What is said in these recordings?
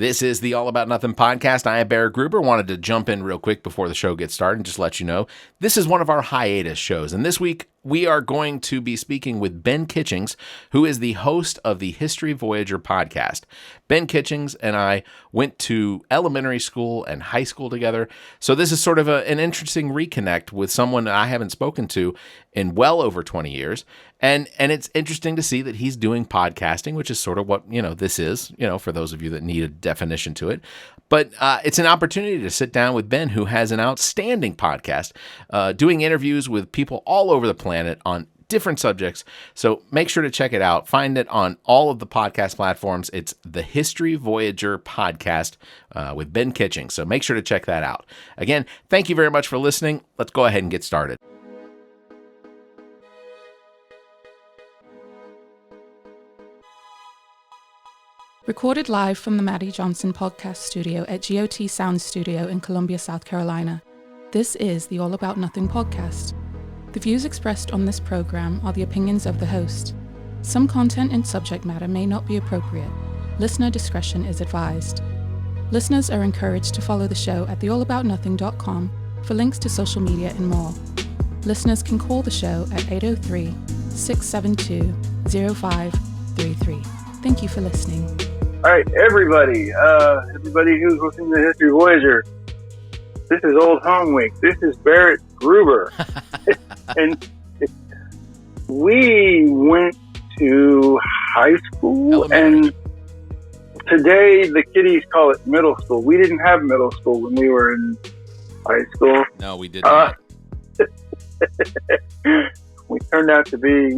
This is the All About Nothing podcast. I am Barrett Gruber. Wanted to jump in real quick before the show gets started and just let you know this is one of our hiatus shows. And this week we are going to be speaking with Ben Kitchings, who is the host of the History Voyager podcast. Ben Kitchings and I went to elementary school and high school together. So this is sort of an interesting reconnect with someone I haven't spoken to in well over 20 years. And it's interesting to see that he's doing podcasting, which is sort of what, this is, for those of you that need a definition to it. But it's an opportunity to sit down with Ben, who has an outstanding podcast, doing interviews with people all over the planet on different subjects. So make sure to check it out. Find it on all of the podcast platforms. It's the History Voyager Podcast with Ben Kitchings. So make sure to check that out. Again, thank you very much for listening. Let's go ahead and get started. Recorded live from the Maddie Johnson podcast studio at GOT Sound Studio in Columbia, South Carolina. This is the All About Nothing podcast. The views expressed on this program are the opinions of the host. Some content and subject matter may not be appropriate. Listener discretion is advised. Listeners are encouraged to follow the show at theallaboutnothing.com for links to social media and more. Listeners can call the show at 803-672-0533. Thank you for listening. All right, everybody who's listening to History Voyager, this is Old Home Week. This is Barrett Gruber. And we went to high school, and today the kiddies call it middle school. We didn't have middle school when we were in high school. No, we did not. We turned out to be,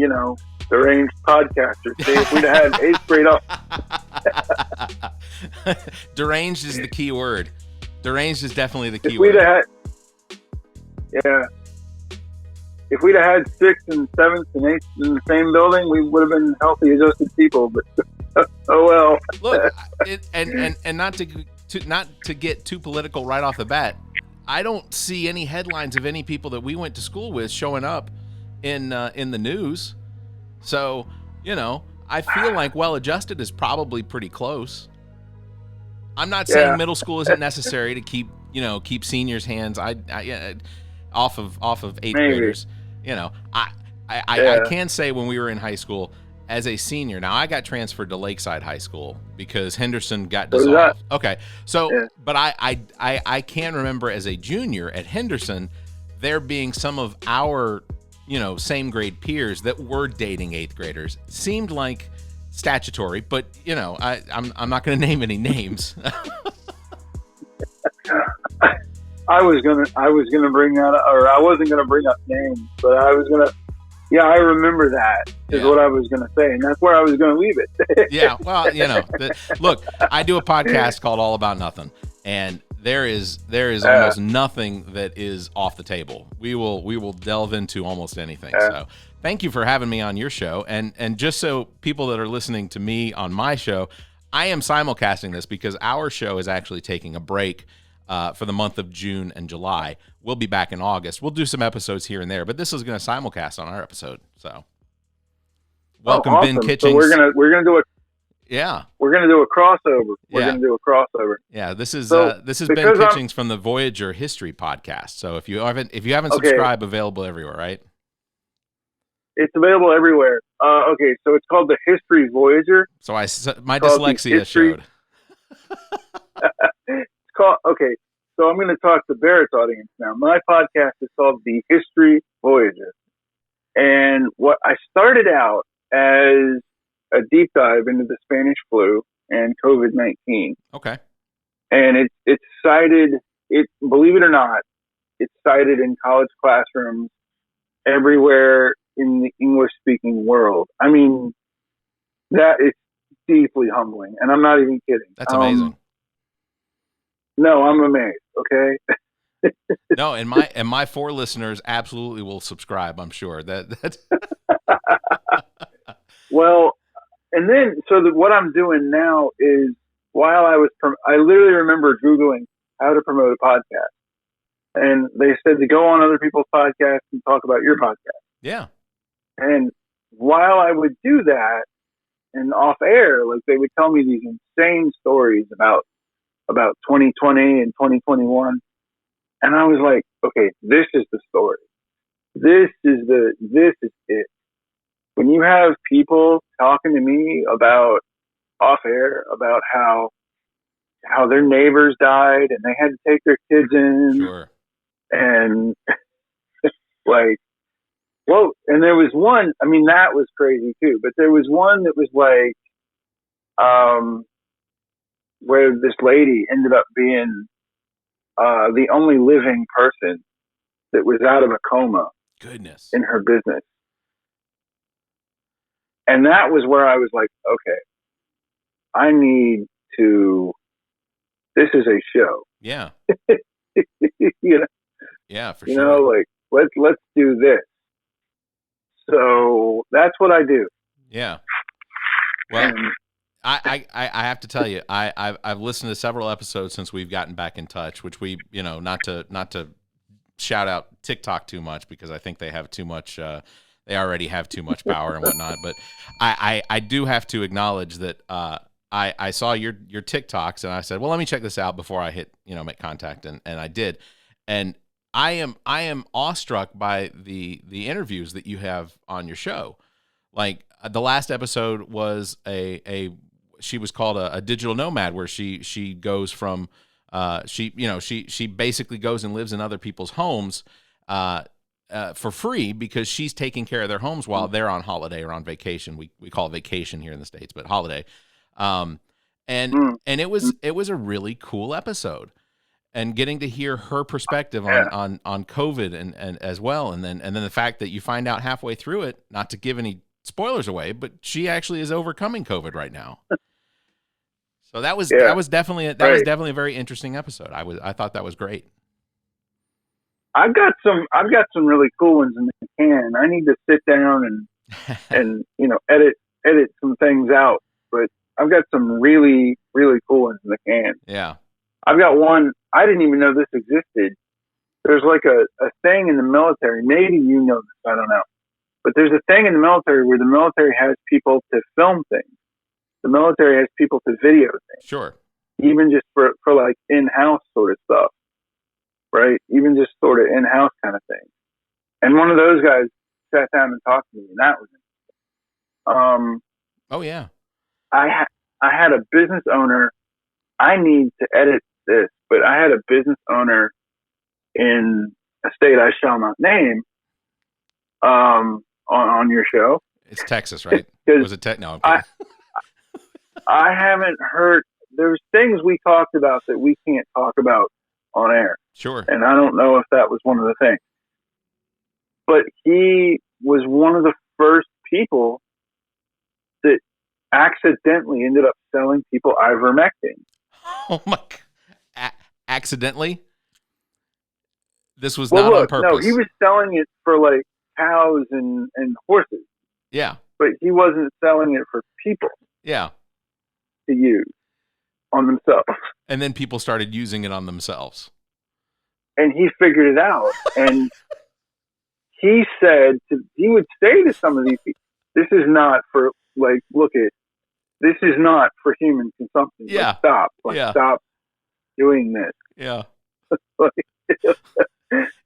deranged podcasters. See, if we'd have had 8th grade up. Deranged is the key word. Deranged is definitely the key word. If we'd have had 6th and 7th and 8th in the same building, we would have been healthy, adjusted people. But oh well. Look, and not to get too political right off the bat, I don't see any headlines of any people that we went to school with showing up in the news. So, I feel like well-adjusted is probably pretty close. I'm not saying middle school isn't necessary to keep seniors' hands off of 8th graders. I can say when we were in high school as a senior. Now I got transferred to Lakeside High School because Henderson got dissolved. Okay, so but I can remember as a junior at Henderson there being some of our same grade peers that were dating 8th graders. Seemed like statutory, but I'm not going to name any names. I was gonna bring that up, or I wasn't gonna bring up names, but I was gonna. Yeah, I remember that is what I was gonna say, and that's where I was gonna leave it. Yeah, well, look, I do a podcast called All About Nothing, and there is almost nothing that is off the table. We will delve into almost anything. So thank you for having me on your show. And just so people that are listening to me on my show, I am simulcasting this because our show is actually taking a break for the month of June and July. We'll be back in August. We'll do some episodes here and there, but this is going to simulcast on our episode. So welcome, awesome. Ben Kitchings. So we're gonna do a We're going to do a crossover. Yeah, this is Ben Kitchings from the Voyager History Podcast. So if you haven't subscribed, available everywhere, right? It's available everywhere. Okay, so it's called the History Voyager. So my dyslexia showed. It's called. Okay, so I'm going to talk to Barrett's audience now. My podcast is called the History Voyager, and what I started out as a deep dive into the Spanish flu and COVID-19. Okay. And it's cited, believe it or not, it's cited in college classrooms everywhere in the English-speaking world. I mean, that is deeply humbling, and I'm not even kidding. That's amazing. No, I'm amazed, okay? No, and my 4 listeners absolutely will subscribe, I'm sure. That's Well, and then, what I'm doing now is, while I literally remember Googling how to promote a podcast. And they said to go on other people's podcasts and talk about your podcast. Yeah. And while I would do that, and off air, like they would tell me these insane stories about about 2020 and 2021. And I was like, okay, this is the story. This is it. When you have people talking to me about off air about how their neighbors died and they had to take their kids in, Sure. and like, well, and there was one, I mean, that was crazy too, but there was one that was like, where this lady ended up being the only living person that was out of a coma. Goodness. In her business. And that was where I was like, okay, I need to, this is a show. Yeah. you know, yeah, for you sure. know, like let's do this. So that's what I do. Yeah. Well, and, I have to tell you, I've listened to several episodes since we've gotten back in touch, which we, you know, not to shout out TikTok too much because I think they have too much, they already have too much power and whatnot. But I do have to acknowledge that I saw your TikToks and I said, well, let me check this out before I hit, you know, make contact. And I did. And I am awestruck by the interviews that you have on your show. Like the last episode was she was called a digital nomad, where she goes from she basically goes and lives in other people's homes for free because she's taking care of their homes while they're on holiday or on vacation. We call it vacation here in the States, but holiday. And it was a really cool episode, and getting to hear her perspective on COVID and as well. And then the fact that you find out halfway through it, not to give any spoilers away, but she actually is overcoming COVID right now. So that was definitely a very interesting episode. I thought that was great. I've got some really cool ones in the can. I need to sit down and you know, edit some things out, but I've got some really, really cool ones in the can. Yeah. I've got one, I didn't even know this existed. There's like a thing in the military. Maybe you know this, I don't know. But there's a thing in the military where the military has people to film things. The military has people to video things. Sure. Even just for like in-house sort of stuff. Right? Even just sort of in-house kind of thing. And one of those guys sat down and talked to me, and that was interesting. Oh, yeah. I had a business owner. I need to edit this, but I had a business owner in a state I shall not name on your show. It's Texas, right? Was it no? I haven't heard. There's things we talked about that we can't talk about on air. Sure. And I don't know if that was one of the things. But he was one of the first people that accidentally ended up selling people ivermectin. Oh my God. Accidentally? This was not on purpose. No, he was selling it for like cows and horses. Yeah. But he wasn't selling it for people. Yeah. To use on themselves. And then people started using it on themselves. And he figured it out. And he would say to some of these people, this is not for, like, this is not for human consumption. Yeah. Like, stop. Like, stop doing this. Yeah.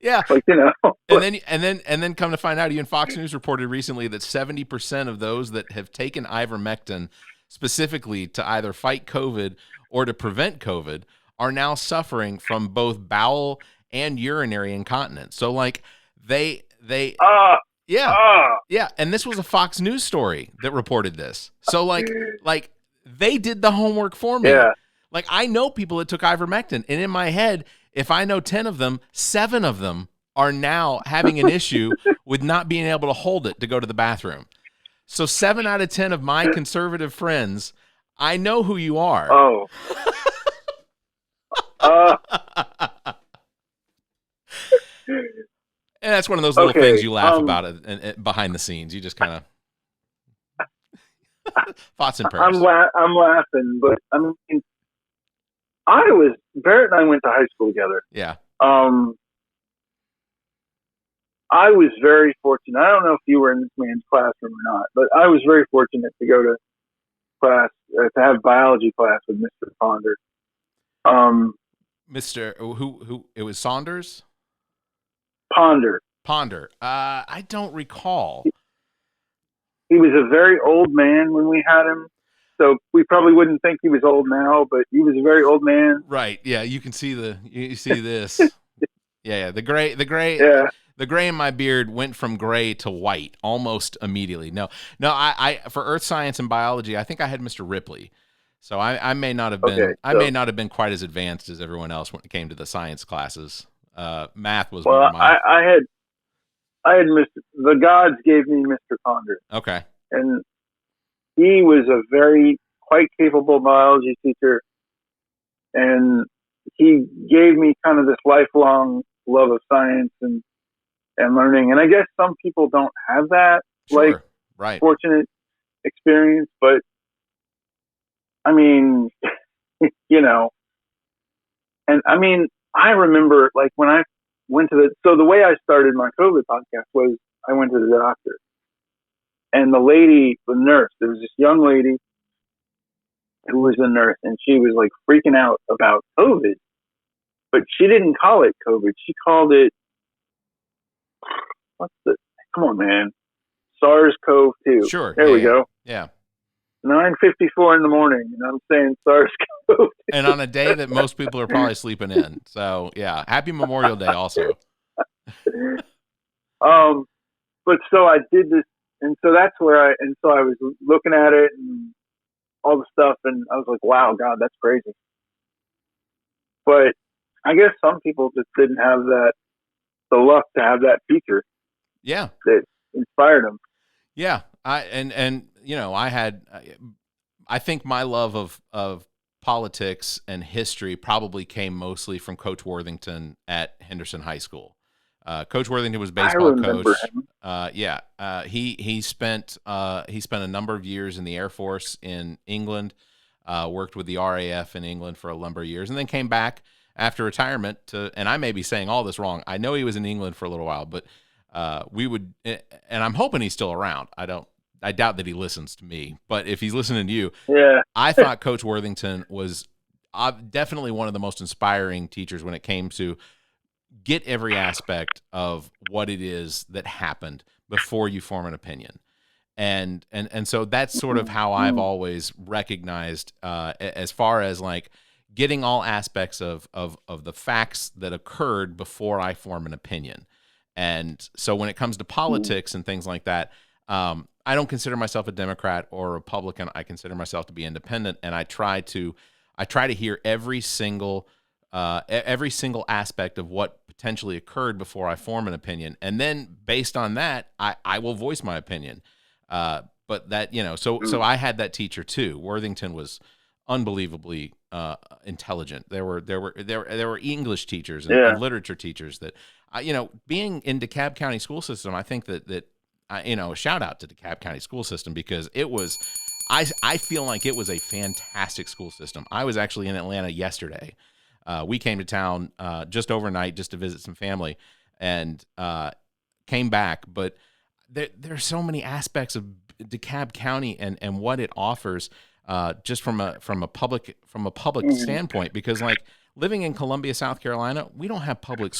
Yeah. Like, you know. And then come to find out, even Fox News reported recently that 70% of those that have taken ivermectin specifically to either fight COVID or to prevent COVID are now suffering from both bowel and urinary incontinence. So like yeah. And this was a Fox News story that reported this. So like they did the homework for me. Yeah. Like I know people that took ivermectin, and in my head, if I know 10 of them, 7 of them are now having an issue with not being able to hold it to go to the bathroom. So 7 out of 10 of my conservative friends, I know who you are. Oh. And that's one of those little things you laugh about it and behind the scenes. You just kind of thoughts and prayers. I'm laughing, but I mean, Barrett and I went to high school together. Yeah. I was very fortunate. I don't know if you were in this man's classroom or not, but I was very fortunate to go to class, to have biology class with Mr. Ponder. Mr. Who? It was Saunders? Ponder. I don't recall. He was a very old man when we had him, so we probably wouldn't think he was old now, but he was a very old man. Right. Yeah. You can see you see this. Yeah. The gray. Yeah. The gray in my beard went from gray to white almost immediately. No. I for earth science and biology, I think I had Mr. Ripley. So I may not have been. I may not have been quite as advanced as everyone else when it came to the science classes. Math was more my. I had the gods gave me Mr. Ponder. Okay. And he was a quite capable biology teacher, and he gave me kind of this lifelong love of science and learning. And I guess some people don't have that, Sure. Right. fortunate experience, but I mean, and I mean, I remember like when I went to the way I started my COVID podcast was I went to the doctor, and the nurse, there was this young lady who was a nurse, and she was like freaking out about COVID, but she didn't call it COVID. She called it, come on, man, SARS-CoV-2. Sure. There we go. Yeah. 9:54 in the morning, and I'm saying SARS-CoV-2. And on a day that most people are probably sleeping in. So yeah, happy Memorial Day also. But so I did this, and so that's where I was looking at it and all the stuff, and I was like, wow, God, that's crazy. But I guess some people just didn't have the luck to have that feature. Yeah. That inspired them. Yeah. I think my love of politics and history probably came mostly from Coach Worthington at Henderson High School. Coach Worthington was baseball coach. He spent a number of years in the Air Force in England, worked with the RAF in England for a number of years, and then came back after retirement and I may be saying all this wrong. I know he was in England for a little while, but and I'm hoping he's still around. I doubt that he listens to me, but if he's listening to you, yeah. I thought Coach Worthington was definitely one of the most inspiring teachers when it came to get every aspect of what it is that happened before you form an opinion. And so that's sort of how I've always recognized, as far as like getting all aspects of the facts that occurred before I form an opinion. And so when it comes to politics and things like that, I don't consider myself a Democrat or a Republican. I consider myself to be independent, and I try to hear every single aspect of what potentially occurred before I form an opinion, and then based on that, I will voice my opinion. But that so I had that teacher too. Worthington was unbelievably intelligent. There were English teachers and literature teachers that being in DeKalb County school system. I think that a shout out to DeKalb County school system, because it was, I feel like it was a fantastic school system. I was actually in Atlanta yesterday. We came to town just overnight just to visit some family, and came back. But there's so many aspects of DeKalb County and what it offers, just from a public standpoint. Because like living in Columbia, South Carolina, we don't have public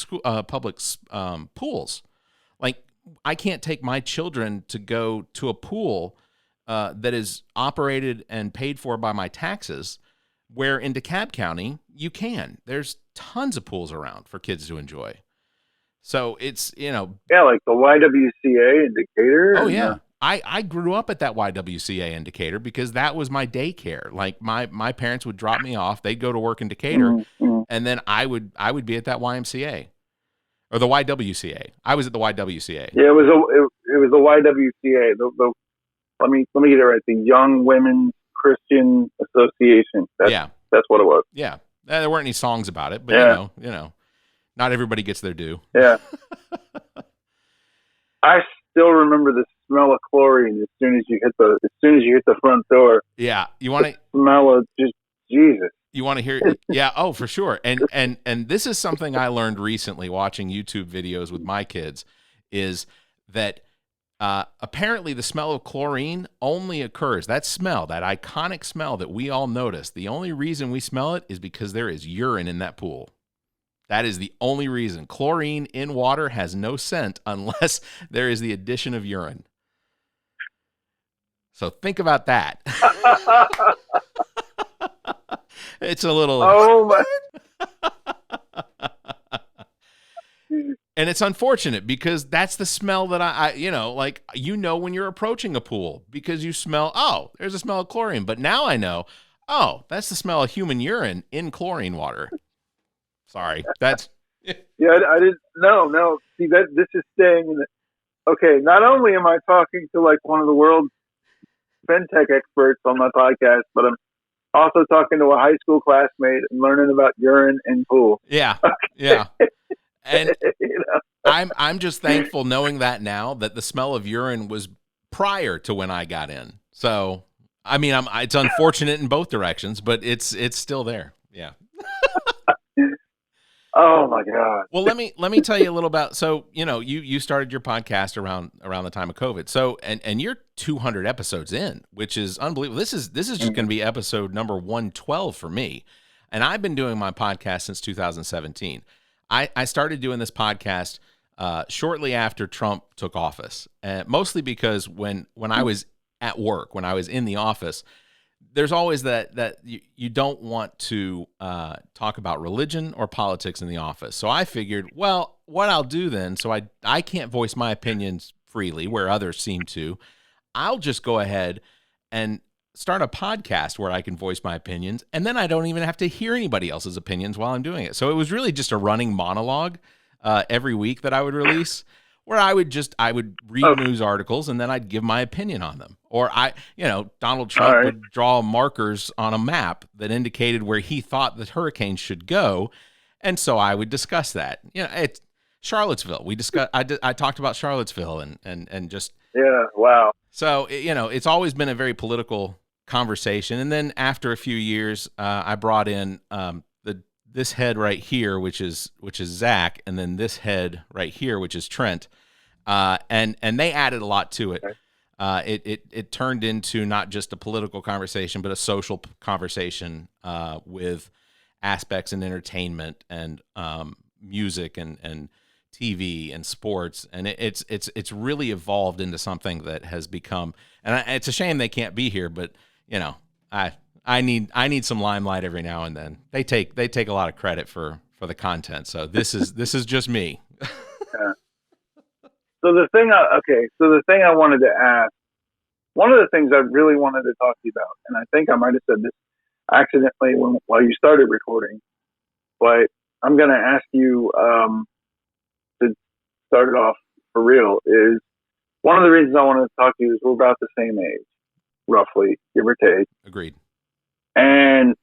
pools. Like, I can't take my children to go to a pool that is operated and paid for by my taxes, where in DeKalb County, you can. There's tons of pools around for kids to enjoy. So it's, Yeah, like the YWCA in Decatur. Oh, yeah. I grew up at that YWCA in Decatur because that was my daycare. Like, my parents would drop me off. They'd go to work in Decatur, and then I would be at that YMCA. Or the YWCA. I was at the YWCA. Yeah, it was the YWCA. Let me get it right. The Young Women's Christian Association. That's what it was. Yeah, there weren't any songs about it, but not everybody gets their due. Yeah. I still remember the smell of chlorine as soon as you hit the front door. Yeah, you want to smell of just Jesus. You want to hear? Yeah. Oh, for sure. And this is something I learned recently watching YouTube videos with my kids, is that Apparently, the smell of chlorine only occurs, that smell, that iconic smell that we all notice, the only reason we smell it is because there is urine in that pool. That is the only reason. Chlorine in water has no scent unless there is the addition of urine. So think about that. It's a little... Oh, my... And it's unfortunate because that's the smell that I when you're approaching a pool because you smell, oh, there's a smell of chlorine. But now I know, oh, that's the smell of human urine in chlorine water. Sorry. That's... Yeah, I didn't... No. See, this is staying in the... Okay, not only am I talking to like one of the world's fintech experts on my podcast, but I'm also talking to a high school classmate and learning about urine and pool. Yeah, okay. Yeah. And I'm just thankful knowing that now that the smell of urine was prior to when I got in. So, I mean, it's unfortunate in both directions, but it's still there. Yeah. Oh my God. Well, let me tell you a little about, so, you started your podcast around the time of COVID. So, and you're 200 episodes in, which is unbelievable. This is just going to be episode number 112 for me. And I've been doing my podcast since 2017. I started doing this podcast shortly after Trump took office, mostly because when I was at work, when I was in the office, there's always that you don't want to talk about religion or politics in the office. So I figured, well, what I'll do then, so I can't voice my opinions freely where others seem to, I'll just go ahead and start a podcast where I can voice my opinions, and then I don't even have to hear anybody else's opinions while I'm doing it. So it was really just a running monologue every week that I would release, where I would read news articles and then I'd give my opinion on them. Or Donald Trump would draw markers on a map that indicated where he thought the hurricanes should go, and so I would discuss that. It's Charlottesville. I talked about Charlottesville and just... Yeah, wow. So, it's always been a very political conversation. And then after a few years, I brought in this head right here, which is Zach, and then this head right here, which is Trent. And they added a lot to it. It turned into not just a political conversation, but a social conversation with aspects in entertainment and music and TV and sports, and it's really evolved into something that has become. And it's a shame they can't be here, but I need some limelight every now and then. They take a lot of credit for the content. So this is just me. Yeah. So the thing I wanted to ask, one of the things I really wanted to talk to you about, and I think I might have said this accidentally while you started recording, but I'm going to ask you to start it off for real, is one of the reasons I wanted to talk to you is we're about the same age, roughly, give or take. Agreed. And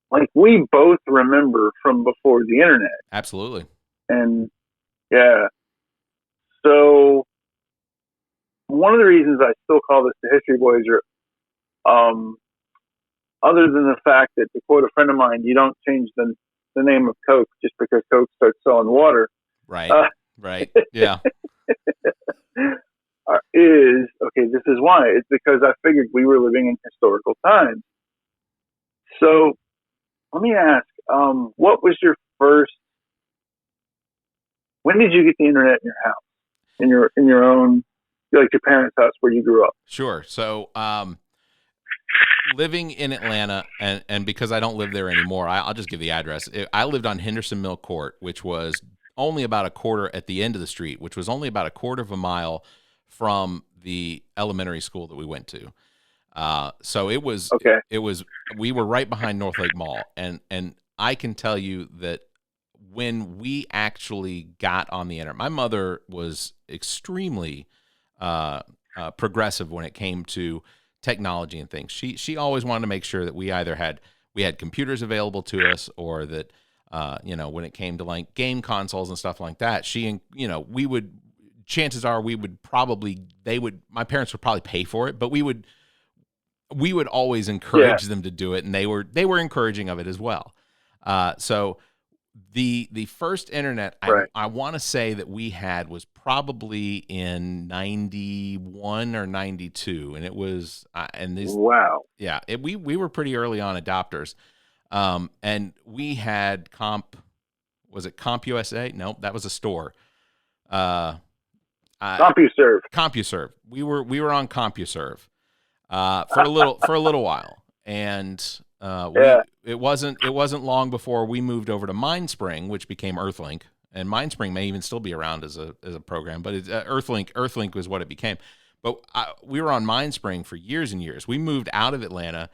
like we both remember from before the internet. Absolutely. And yeah. So one of the reasons I still call this the History Voyager, other than the fact that, to quote a friend of mine, you don't change the name of Coke just because Coke starts selling water. Right. Right. Yeah. This is why. It's because I figured we were living in historical times. So let me ask, what was your first, when did you get the internet in your house? In your own, like your parents' house where you grew up? Sure. So, living in Atlanta, and because I don't live there anymore, I'll just give the address. I lived on Henderson Mill Court, which was only about a quarter at the end of the street, which was only about a quarter of a mile from the elementary school that we went to. So it was, okay. We were right behind North Lake Mall. And I can tell you that when we actually got on the internet, my mother was extremely progressive when it came to technology and things. She always wanted to make sure that we either had computers available to us, or that when it came to like game consoles and stuff like that, chances are my parents would probably pay for it, but we would always encourage them to do it, and they were encouraging of it as well. So The first internet I want to say that we had was probably in 91 or 92, and it was wow. Yeah, we were pretty early on adopters. And we had was it CompUSA? No, that was a store. CompuServe. CompuServe. We were on CompuServe for a little while, and it wasn't long before we moved over to MindSpring, which became Earthlink, and MindSpring may even still be around as a program, but it's, Earthlink was what it became. But we were on MindSpring for years and years. We moved out of Atlanta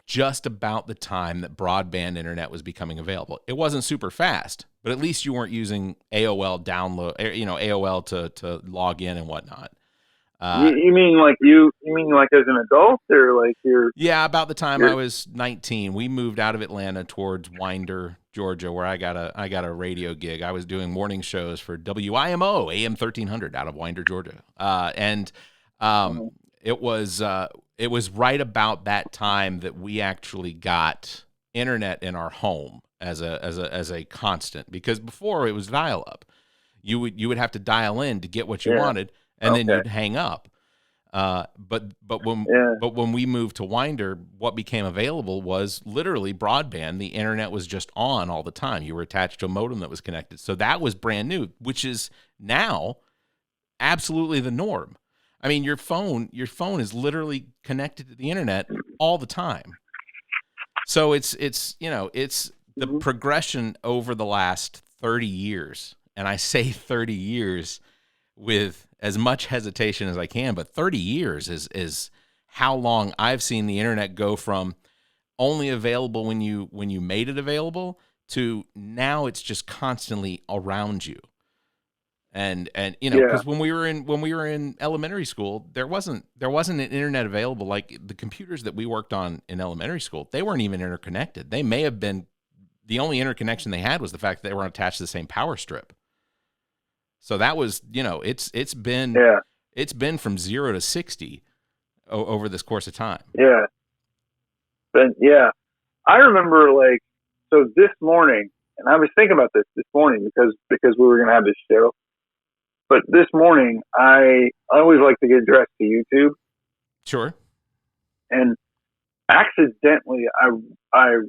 just about the time that broadband internet was becoming available. It wasn't super fast, but at least you weren't using AOL AOL to log in and whatnot. You mean like as an adult, or like you're? Yeah, about the time I was 19, we moved out of Atlanta towards Winder, Georgia, where I got a radio gig. I was doing morning shows for WIMO AM 1300 out of Winder, Georgia, it was right about that time that we actually got internet in our home as a constant, because before it was dial up. You would have to dial in to get what you wanted, and then you'd hang up. But when we moved to Winder, what became available was literally broadband. The internet was just on all the time. You were attached to a modem that was connected. So that was brand new, which is now absolutely the norm. I mean, your phone is literally connected to the internet all the time. So it's the progression over the last 30 years. And I say 30 years with as much hesitation as I can, but 30 years is how long I've seen the internet go from only available when you made it available to now it's just constantly around you. And because when we were in elementary school, there wasn't an internet available. Like the computers that we worked on in elementary school, they weren't even interconnected. They may have been, the only interconnection they had was the fact that they were attached to the same power strip. So that was, it's been from 0 to 60 over this course of time. Yeah. But I remember so this morning, and I was thinking about this morning because we were going to have this show. But this morning, I always like to get dressed to YouTube. Sure. And accidentally, I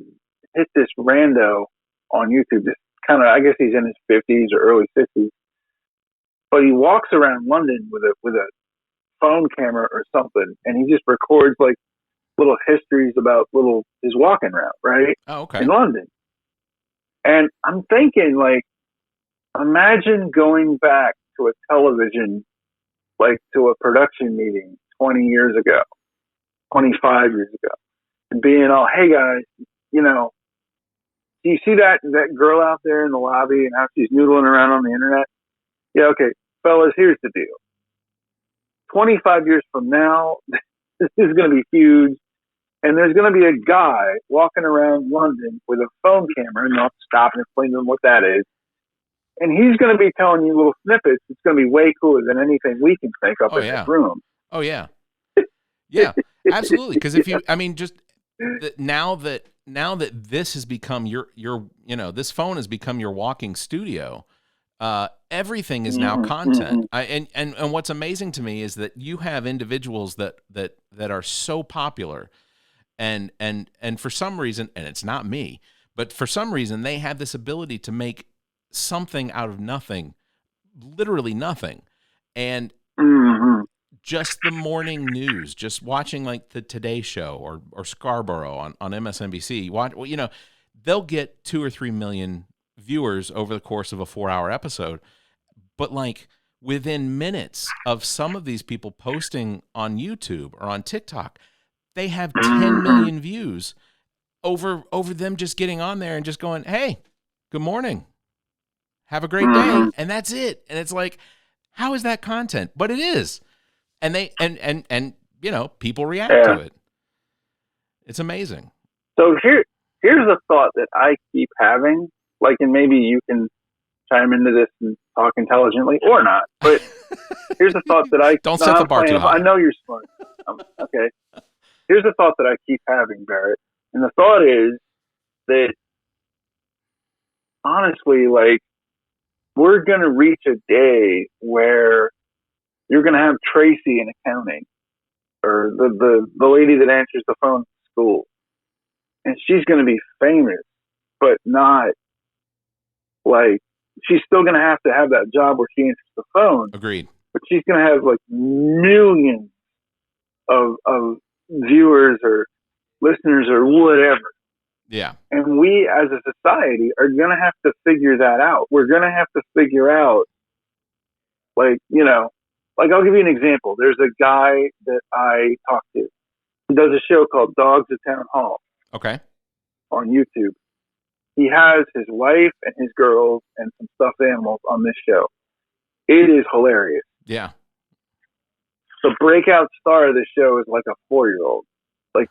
hit this rando on YouTube. This kind of, I guess he's in his 50s or early 50s. But he walks around London with a phone camera or something, and he just records like little histories about his walking route, right? Oh, okay. In London. And I'm thinking, imagine going back to a television, to a production meeting 20 years ago, 25 years ago, and being all, hey guys, do you see that girl out there in the lobby and how she's noodling around on the internet? Yeah, okay, fellas, here's the deal. 25 years from now, this is going to be huge, and there's going to be a guy walking around London with a phone camera, and I'll stop and explain to them what that is. And he's going to be telling you little snippets. It's going to be way cooler than anything we can think up in this room. Oh, yeah. Yeah, absolutely. Because now that this has become your this phone has become your walking studio, everything is now content. And what's amazing to me is that you have individuals that are so popular, and for some reason, and it's not me, but for some reason they have this ability to make something out of nothing, literally nothing. And just the morning news, just watching the Today Show or Scarborough on MSNBC, they'll get 2 or 3 million viewers over the course of a 4-hour episode. But within minutes of some of these people posting on YouTube or on TikTok, they have 10 million views over them just getting on there and just going, hey, good morning. Have a great day. And that's it. And it's how is that content? But it is. And they, and people react to it. It's amazing. So here's a thought that I keep having, and maybe you can chime into this and talk intelligently or not, but here's a thought that don't set the bar too high. I know you're smart. Okay. Here's a thought that I keep having, Barrett. And the thought is that honestly, like, we're going to reach a day where you're going to have Tracy in accounting, or the lady that answers the phone at school. And she's going to be famous, but not like, she's still going to have that job where she answers the phone. Agreed. But she's going to have like millions of viewers or listeners or whatever. Yeah. And we as a society are going to have to figure that out. We're going to have to figure out, like, you know, like, I'll give you an example. There's a guy that I talk to. He does a show called Dogs at Town Hall. Okay. On YouTube. He has his wife and his girls and some stuffed animals on this show. It is hilarious. Yeah. The breakout star of the show is like a 4-year-old, like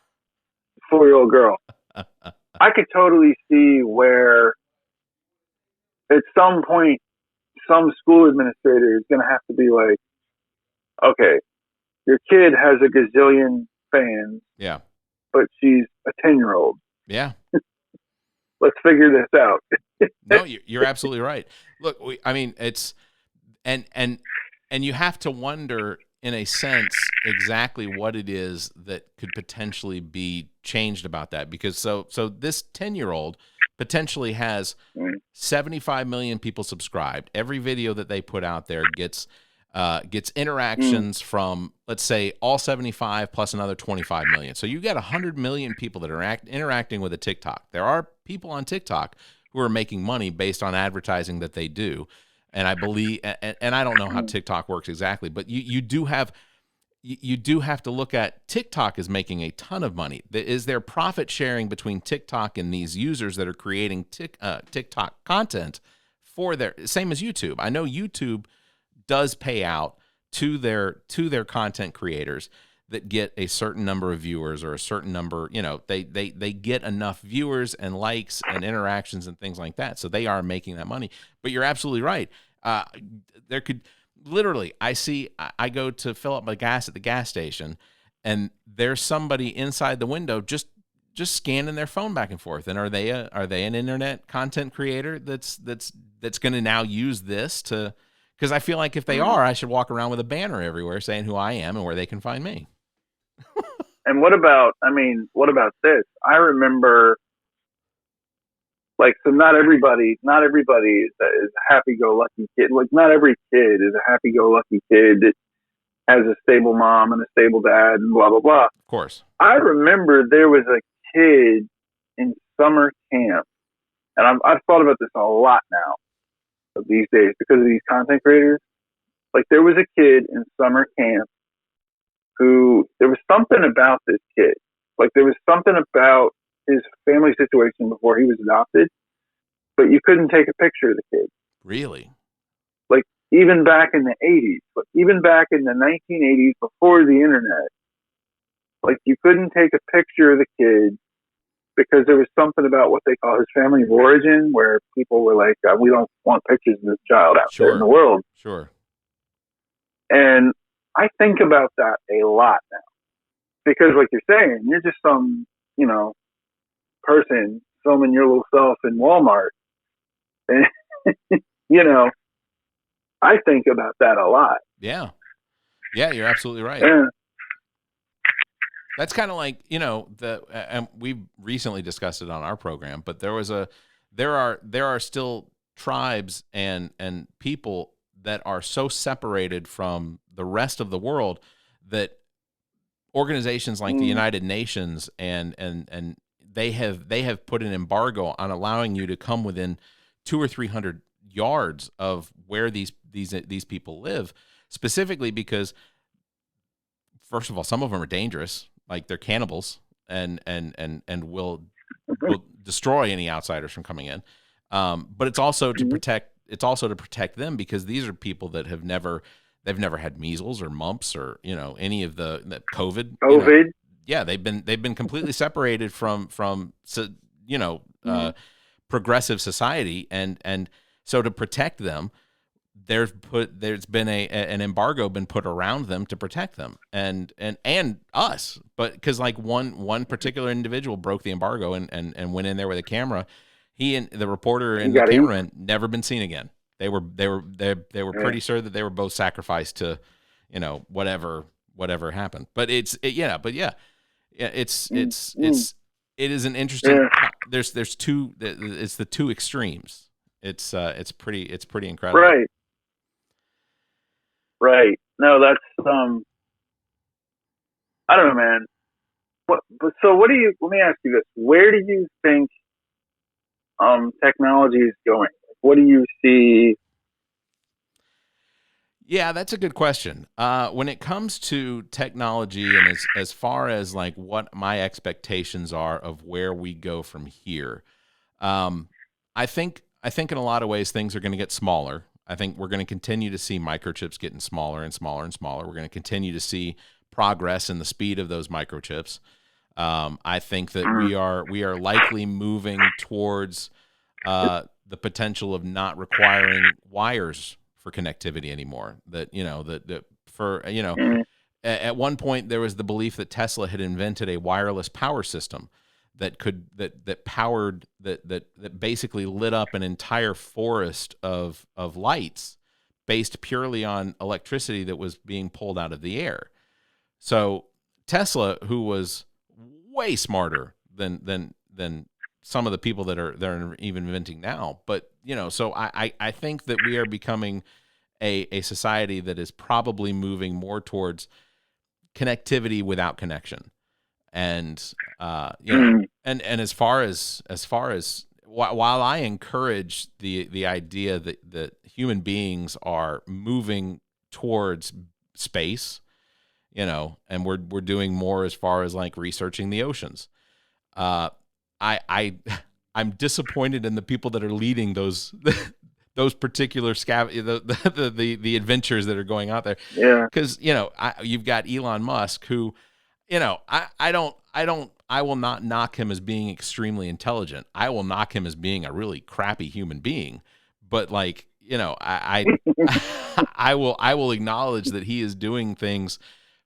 4-year-old girl. I could totally see where at some point some school administrator is going to have to be like, okay, your kid has a gazillion fans. Yeah. But she's a 10-year-old. Yeah. Let's figure this out. No, you're absolutely right. Look, it's, and you have to wonder, in a sense, exactly what it is that could potentially be changed about that. Because so this 10-year-old potentially has 75 million people subscribed. Every video that they put out there gets interactions from, let's say, all 75 plus another 25 million. So you got 100 million people that are interacting with a TikTok. There are people on TikTok who are making money based on advertising that they do. And I believe, and I don't know how TikTok works exactly, but you do have to look at TikTok is making a ton of money. Is there profit sharing between TikTok and these users that are creating TikTok content for their, same as YouTube? I know YouTube does pay out to their content creators that get a certain number of viewers, or a certain number, you know, they get enough viewers and likes and interactions and things like that. So they are making that money. But you're absolutely right. There could literally, I go to fill up my gas at the gas station, and there's somebody inside the window just scanning their phone back and forth. And are they an internet content creator that's going to now use this to, because I feel like if they are, I should walk around with a banner everywhere saying who I am and where they can find me. And what about this? I remember, like, so not everybody is a happy-go-lucky kid. Like, not every kid is a happy-go-lucky kid that has a stable mom and a stable dad and blah, blah, blah. Of course. I remember there was a kid in summer camp, and I've thought about this a lot now these days because of these content creators. Like, there was a kid in summer camp who, there was something about this kid. Like, there was something about his family situation before he was adopted, but you couldn't take a picture of the kid. Really? Like, even back in the 80s, but even back in the 1980s, before the internet, like, you couldn't take a picture of the kid because there was something about what they call his family of origin, where people were like, we don't want pictures of this child out there in the world. Sure. And I think about that a lot now, because, like you're saying, you're just some, you know, person filming your little self in Walmart. And, you know, I think about that a lot. Yeah. Yeah, you're absolutely right. Yeah. That's kind of like, you know, and we've recently discussed it on our program, but there are still tribes and people that are so separated from the rest of the world that organizations like the United Nations and they have put an embargo on allowing you to come within 200 or 300 yards of where these people live, specifically because, first of all, some of them are dangerous, like they're cannibals and will destroy any outsiders from coming in. But it's also to protect them, because these are people that they've never had measles or mumps or, you know, any of the COVID. COVID. Yeah, they've been completely separated from progressive society, and so to protect them, there's been an embargo been put around them to protect them and us, but because like one particular individual broke the embargo and went in there with a camera, He and the reporter You and the gotta eat. cameraman never been seen again. They were pretty sure that they were both sacrificed to, whatever happened. But it is an interesting. There's two. It's the two extremes. It's pretty incredible. Right. No, that's I don't know, man. Let me ask you this: where do you think technology is going? What do you see? Yeah, that's a good question. When it comes to technology, and as far as like what my expectations are of where we go from here, I think in a lot of ways things are going to get smaller. I think we're going to continue to see microchips getting smaller and smaller and smaller. We're going to continue to see progress in the speed of those microchips. I think that we are likely moving towards the potential of not requiring wires for connectivity anymore. At one point there was the belief that Tesla had invented a wireless power system that basically lit up an entire forest of lights based purely on electricity that was being pulled out of the air. So Tesla, who was way smarter than some of the people that are even inventing now, but so I think that we are becoming a society that is probably moving more towards connectivity without connection. And and as far as while I encourage the idea that human beings are moving towards space, and we're doing more as far as like researching the oceans, I'm disappointed in the people that are leading those particular the adventures that are going out there. Yeah. Because you've got Elon Musk, who I will not knock him as being extremely intelligent. I will knock him as being a really crappy human being. But like, I will acknowledge that he is doing things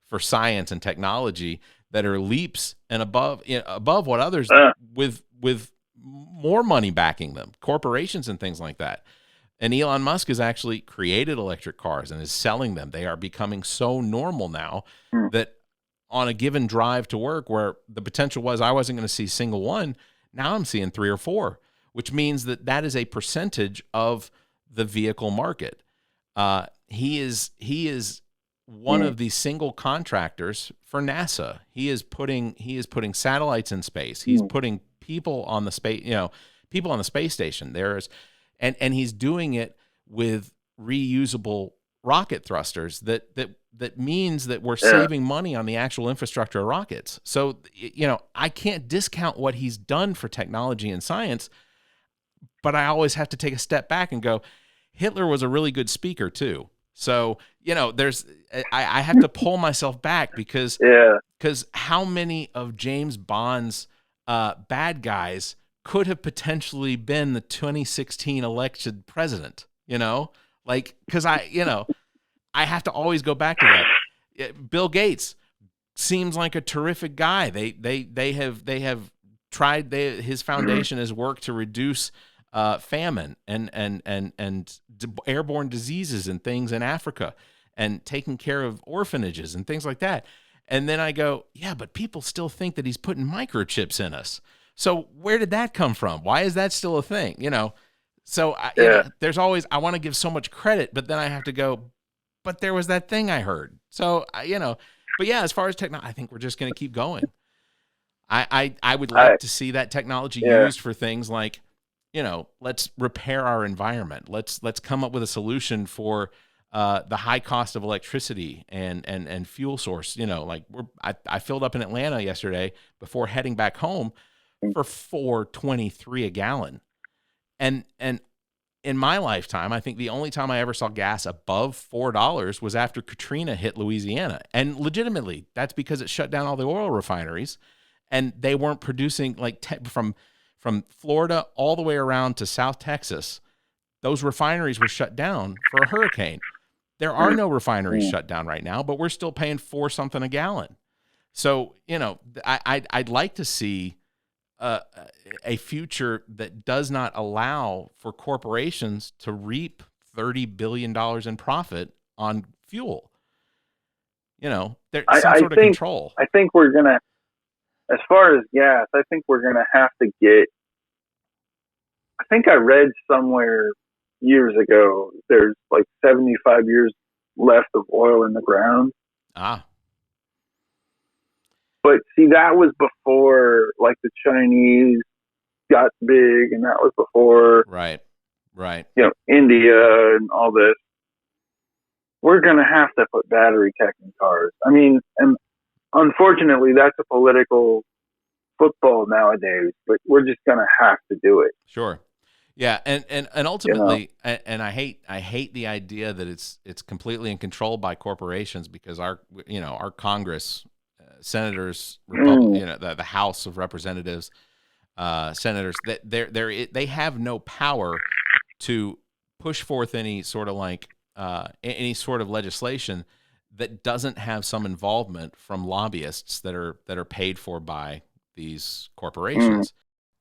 for science and technology that are leaps and above what others with more money backing them, corporations and things like that. And Elon Musk has actually created electric cars and is selling them. They are becoming so normal now that on a given drive to work, where the potential was I wasn't going to see a single one, now I'm seeing 3 or 4, which means that is a percentage of the vehicle market. He is one of the single contractors for NASA. He is putting satellites in space. He's putting people on the space station. And he's doing it with reusable rocket thrusters that means that we're saving money on the actual infrastructure of rockets. So, I can't discount what he's done for technology and science, but I always have to take a step back and go, Hitler was a really good speaker too. So, I have to pull myself back because how many of James Bond's bad guys could have potentially been the 2016 elected president, because I have to always go back to that. Bill Gates seems like a terrific guy. They have tried. His foundation has worked to reduce famine and airborne diseases and things in Africa, and taking care of orphanages and things like that. And then I go, yeah, but people still think that he's putting microchips in us. So where did that come from? Why is that still a thing? So there's always, I want to give so much credit, but then I have to go, but there was that thing I heard. So, but yeah, as far as technology, I think we're just going to keep going. I would like to see that technology used for things like, let's repair our environment. Let's come up with a solution for the high cost of electricity and fuel source. I filled up in Atlanta yesterday before heading back home for $4.23 a gallon. And in my lifetime, I think the only time I ever saw gas above $4 was after Katrina hit Louisiana. And legitimately, that's because it shut down all the oil refineries, and they weren't producing from Florida all the way around to South Texas. Those refineries were shut down for a hurricane. There are no refineries shut down right now, but we're still paying $4 something a gallon. So, I'd like to see a future that does not allow for corporations to reap $30 billion in profit on fuel. There's some sort of control. I think we're going to, as far as gas, I think we're going to have to get, I think I read somewhere years ago, there's like 75 years left of oil in the ground. But see, that was before like the Chinese got big, and that was before right, India and all this. We're going to have to put battery tech in cars. I mean, and unfortunately, that's a political football nowadays, but we're just going to have to do it. Sure. Yeah, and ultimately, and I hate the idea that it's completely in control by corporations, because our Congress, senators, the House of Representatives, senators, that they have no power to push forth any sort of legislation that doesn't have some involvement from lobbyists that are paid for by these corporations.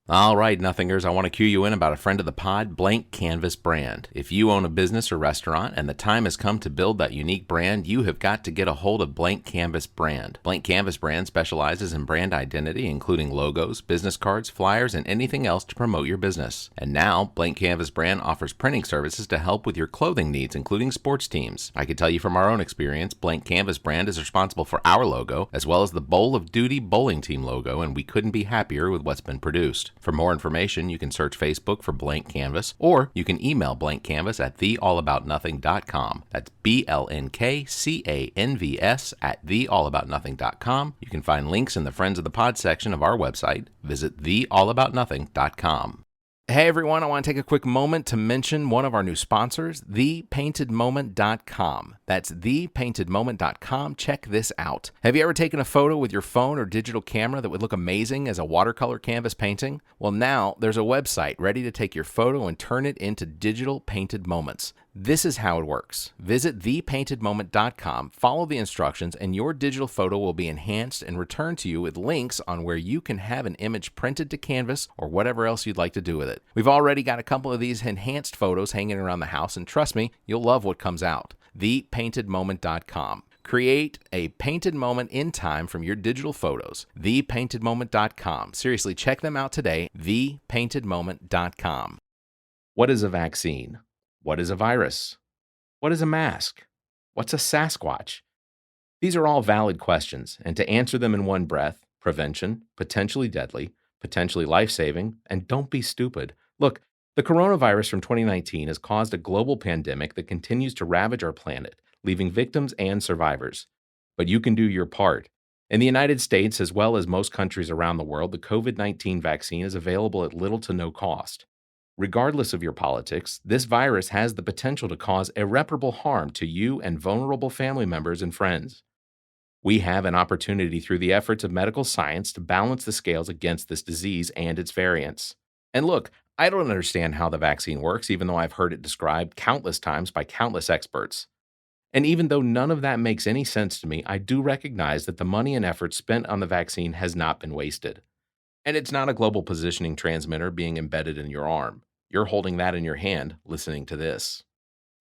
All right, Nothingers, I want to cue you in about a friend of the pod, Blank Canvas Brand. If you own a business or restaurant and the time has come to build that unique brand, you have got to get a hold of Blank Canvas Brand. Blank Canvas Brand specializes in brand identity, including logos, business cards, flyers, and anything else to promote your business. And now, Blank Canvas Brand offers printing services to help with your clothing needs, including sports teams. I can tell you from our own experience, Blank Canvas Brand is responsible for our logo, as well as the Bowl of Duty bowling team logo, and we couldn't be happier with what's been produced. For more information, you can search Facebook for Blank Canvas, or you can email Blank Canvas at theallaboutnothing.com. That's BLNKCANVS at theallaboutnothing.com. You can find links in the Friends of the Pod section of our website. Visit theallaboutnothing.com. Hey everyone, I want to take a quick moment to mention one of our new sponsors, thepaintedmoment.com. That's thepaintedmoment.com. Check this out. Have you ever taken a photo with your phone or digital camera that would look amazing as a watercolor canvas painting? Well, now there's a website ready to take your photo and turn it into digital painted moments. This is how it works. Visit thepaintedmoment.com, follow the instructions, and your digital photo will be enhanced and returned to you with links on where you can have an image printed to canvas or whatever else you'd like to do with it. We've already got a couple of these enhanced photos hanging around the house, and trust me, you'll love what comes out. Thepaintedmoment.com. Create a painted moment in time from your digital photos. Thepaintedmoment.com. Seriously, check them out today. Thepaintedmoment.com. What is a vaccine? What is a virus? What is a mask? What's a Sasquatch? These are all valid questions, and to answer them in one breath, prevention, potentially deadly, potentially life-saving, and don't be stupid. Look, the coronavirus from 2019 has caused a global pandemic that continues to ravage our planet, leaving victims and survivors. But you can do your part. In the United States, as well as most countries around the world, the COVID-19 vaccine is available at little to no cost. Regardless of your politics, this virus has the potential to cause irreparable harm to you and vulnerable family members and friends. We have an opportunity through the efforts of medical science to balance the scales against this disease and its variants. And look, I don't understand how the vaccine works, even though I've heard it described countless times by countless experts. And even though none of that makes any sense to me, I do recognize that the money and effort spent on the vaccine has not been wasted. And it's not a global positioning transmitter being embedded in your arm. You're holding that in your hand, listening to this.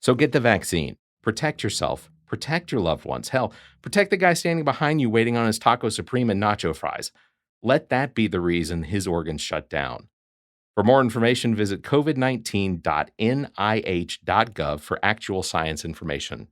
So get the vaccine. Protect yourself. Protect your loved ones. Hell, protect the guy standing behind you waiting on his taco supreme and nacho fries. Let that be the reason his organs shut down. For more information, visit covid19.nih.gov for actual science information.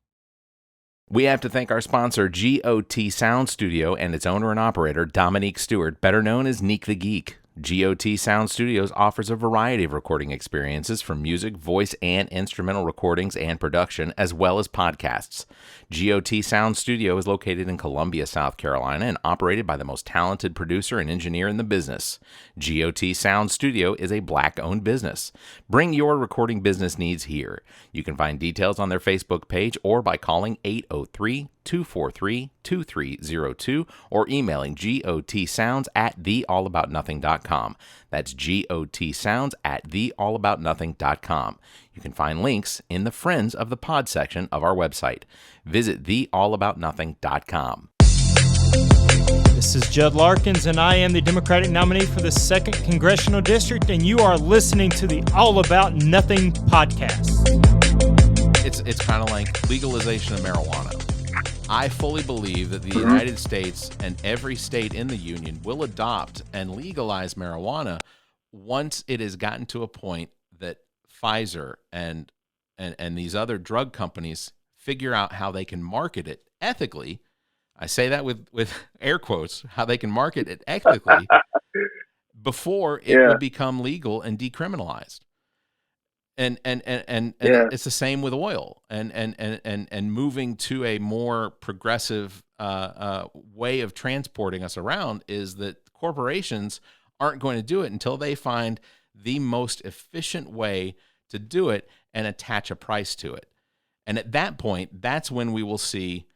We have to thank our sponsor, GOT Sound Studio, and its owner and operator, Dominique Stewart, better known as Neek the Geek. GOT Sound Studios offers a variety of recording experiences from music, voice, and instrumental recordings and production, as well as podcasts. GOT Sound Studio is located in Columbia, South Carolina, and operated by the most talented producer and engineer in the business. GOT Sound Studio is a Black-owned business. Bring your recording business needs here. You can find details on their Facebook page or by calling 803-243-2302 or emailing gotsounds@theallaboutnothing.com. That's gotsounds@theallaboutnothing.com. You can find links in the Friends of the Pod section of our website. Visit theallaboutnothing.com. This is Judd Larkins, and I am the Democratic nominee for the 2nd Congressional District, and you are listening to the All About Nothing podcast. It's kind of like legalization of marijuana. I fully believe that the United States and every state in the union will adopt and legalize marijuana once it has gotten to a point that Pfizer and these other drug companies figure out how they can market it ethically. I say that with air quotes, how they can market it ethically before it will become legal and decriminalized. And it's the same with oil and moving to a more progressive way of transporting us around is that corporations aren't going to do it until they find the most efficient way to do it and attach a price to it. And at that point, that's when we will see,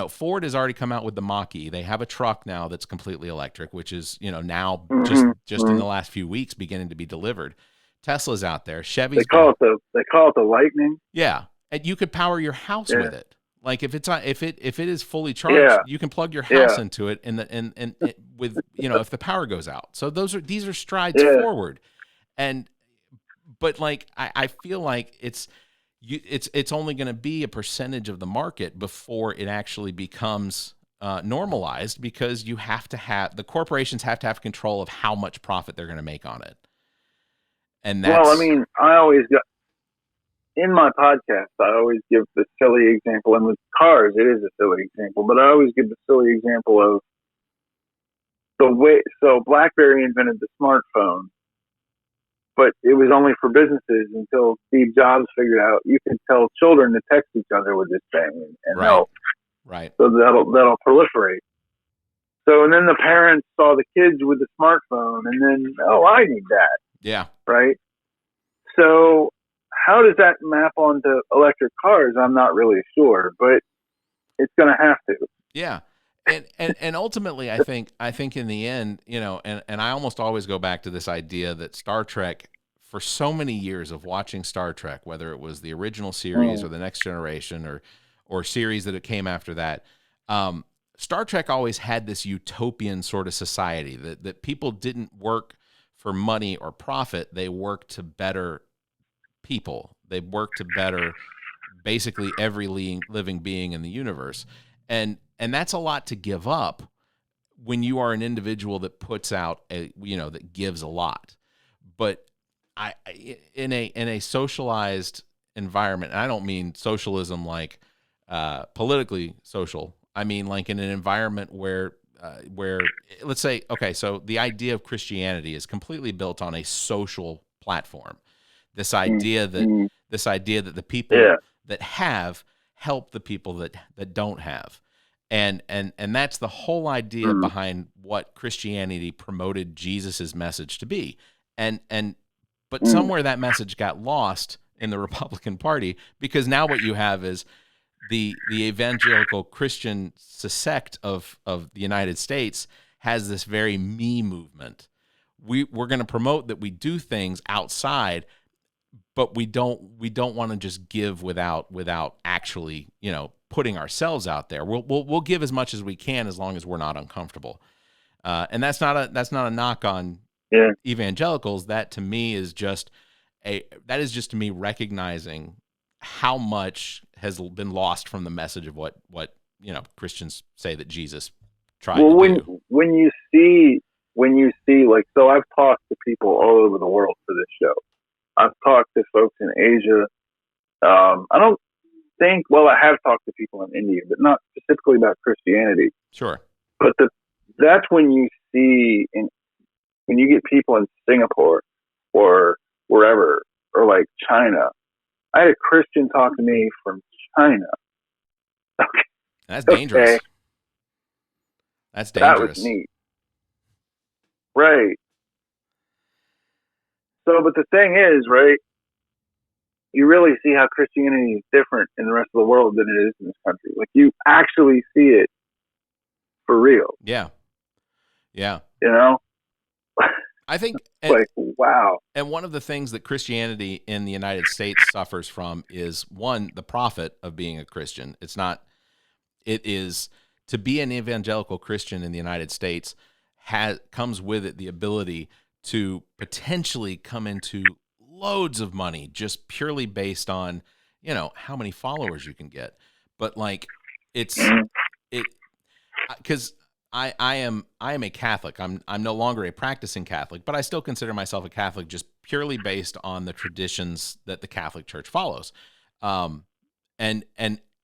Ford has already come out with the Mach-E. They have a truck now that's completely electric, which is, now just in the last few weeks beginning to be delivered. Tesla's out there. Chevy's they call it the Lightning. Yeah, and you could power your house with it. Like if it is fully charged, you can plug your house into it, and with if the power goes out. So these are strides forward, but like I feel like it's only going to be a percentage of the market before it actually becomes normalized, because the corporations have to have control of how much profit they're going to make on it. And that's, well, I mean, in my podcast, I always give the silly example, and with cars, it is a silly example, but I always give the silly example of the way, so BlackBerry invented the smartphone, but it was only for businesses until Steve Jobs figured out you can tell children to text each other with this thing and help. Right. So that'll proliferate. So, and then the parents saw the kids with the smartphone, and then, I need that. Yeah. Right. So how does that map onto electric cars? I'm not really sure, but it's going to have to. Yeah. And ultimately, I think in the end, and I almost always go back to this idea that Star Trek, for so many years of watching Star Trek, whether it was the original series or the Next Generation or series that it came after that, Star Trek always had this utopian sort of society that people didn't work for money or profit. They work to better people. They work to better basically every living being in the universe. And that's a lot to give up when you are an individual that puts out that gives a lot. But in a socialized environment, and I don't mean socialism like politically social. I mean like in an environment where let's say, okay, so the idea of Christianity is completely built on a social platform. This idea that the people that have help the people that don't have. And that's the whole idea behind what Christianity promoted Jesus's message to be. But somewhere that message got lost in the Republican Party, because now what you have is the evangelical Christian sect of the United States has this very me movement. We're going to promote that we do things outside, but we don't want to just give without actually putting ourselves out there. We'll give as much as we can as long as we're not uncomfortable. And that's not a knock on evangelicals. That to me is just to me recognizing how much has been lost from the message of what Christians say that Jesus tried to do. When you see like, so I've talked to people all over the world for this show. I've talked to folks in Asia. I have talked to people in India, but not specifically about Christianity. Sure. But that's when you see, when you get people in Singapore or wherever, or like China. I had a Christian talk to me from China. Okay. That's dangerous. Okay. That's dangerous. That was neat. Right. So, but the thing is, right, you really see how Christianity is different in the rest of the world than it is in this country. Like, you actually see it for real. Yeah. Yeah. I think, wow. And one of the things that Christianity in the United States suffers from is, one, the profit of being a Christian. It is to be an evangelical Christian in the United States comes with it the ability to potentially come into loads of money just purely based on, how many followers you can get. But like because I am a Catholic. I'm no longer a practicing Catholic, but I still consider myself a Catholic just purely based on the traditions that the Catholic Church follows. And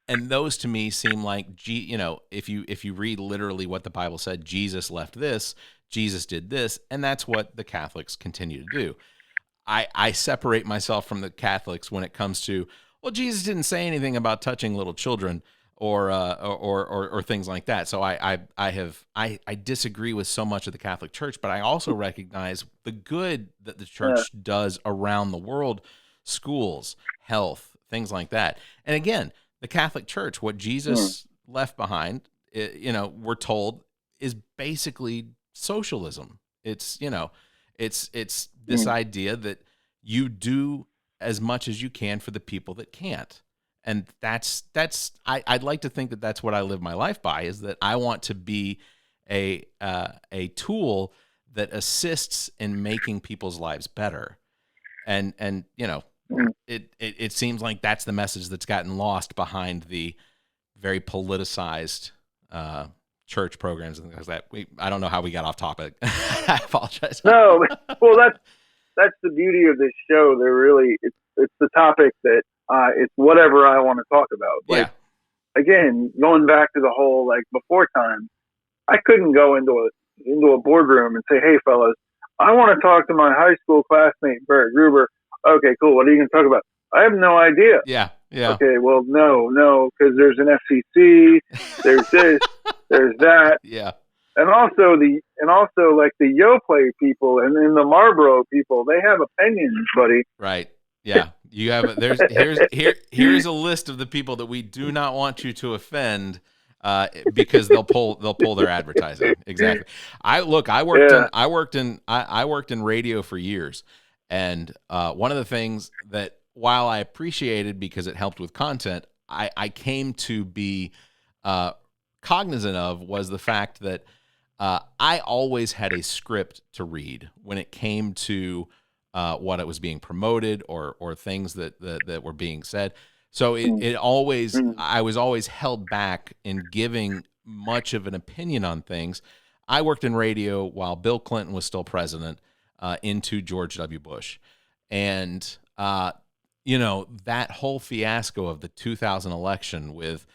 those to me seem like, if you read literally what the Bible said, Jesus left this, Jesus did this, and that's what the Catholics continue to do. I separate myself from the Catholics when it comes to, well, Jesus didn't say anything about touching little children or things like that. So I disagree with so much of the Catholic Church, but I also recognize the good that the church does around the world, schools, health, things like that. And again, the Catholic Church, what Jesus left behind, we're told, is basically socialism. It's this idea that you do as much as you can for the people that can't. And I'd like to think that that's what I live my life by, is that I want to be a tool that assists in making people's lives better. And it seems like that's the message that's gotten lost behind the very politicized church programs and things like that. I don't know how we got off topic. I apologize. No, well, that's the beauty of this show. They're really, it's the topic that it's whatever I want to talk about. Like, again, going back to the whole, like, before time, I couldn't go into a boardroom and say, hey, fellas, I want to talk to my high school classmate, Barrett Gruber. Okay, cool. What are you going to talk about? I have no idea. Yeah. Okay, well, no, because there's an FCC, there's this, there's that. Yeah. And also like the Yoplait people and then the Marlboro people, they have opinions, buddy. Right. Yeah. You have here's a list of the people that we do not want you to offend, because they'll pull their advertising. Exactly. I worked in radio for years, and one of the things that, while I appreciated because it helped with content, I came to be cognizant of was the fact that I always had a script to read when it came to what it was being promoted or things that were being said. So I was always held back in giving much of an opinion on things. I worked in radio while Bill Clinton was still president, into George W. Bush. And, that whole fiasco of the 2000 election with,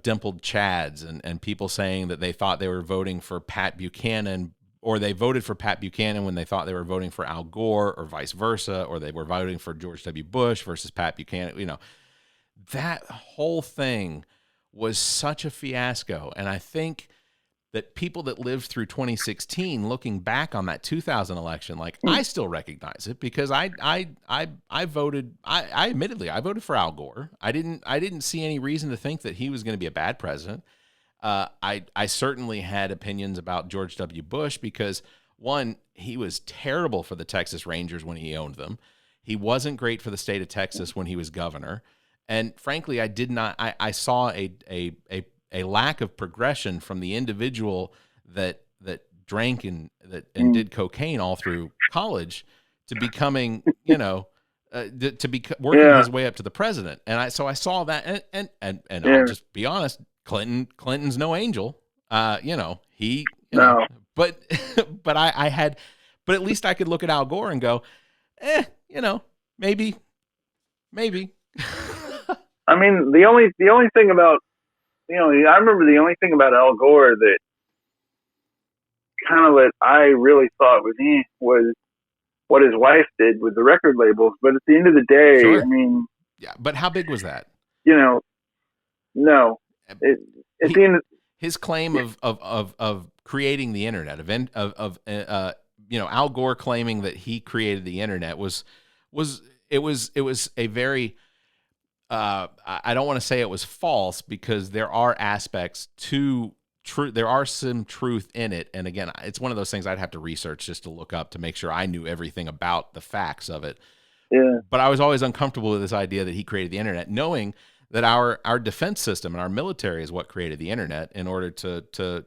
dimpled Chads and people saying that they thought they were voting for Pat Buchanan, or they voted for Pat Buchanan when they thought they were voting for Al Gore, or vice versa, or they were voting for George W. Bush versus Pat Buchanan. That whole thing was such a fiasco. And I think that people that lived through 2016, looking back on that 2000 election, like, I still recognize it because I voted. Admittedly, I voted for Al Gore. I didn't see any reason to think that he was going to be a bad president. I certainly had opinions about George W. Bush because, one, he was terrible for the Texas Rangers when he owned them. He wasn't great for the state of Texas when he was governor. And frankly, I saw a lack of progression from the individual that drank and did cocaine all through college to becoming, working his way up to the president. And so I saw that, and I'll just be honest, Clinton's no angel. But at least I could look at Al Gore and go, maybe. I mean, the only thing about, I remember the only thing about Al Gore that kind of I really thought was what his wife did with the record labels. But at the end of the day, sure. I mean, yeah. But how big was that? No. His claim of creating the internet, Al Gore claiming that he created the internet was a very. I don't want to say it was false because there are aspects to truth. There are some truth in it. And again, it's one of those things I'd have to research just to look up to make sure I knew everything about the facts of it. Yeah. But I was always uncomfortable with this idea that he created the internet, knowing that our defense system and our military is what created the internet in order to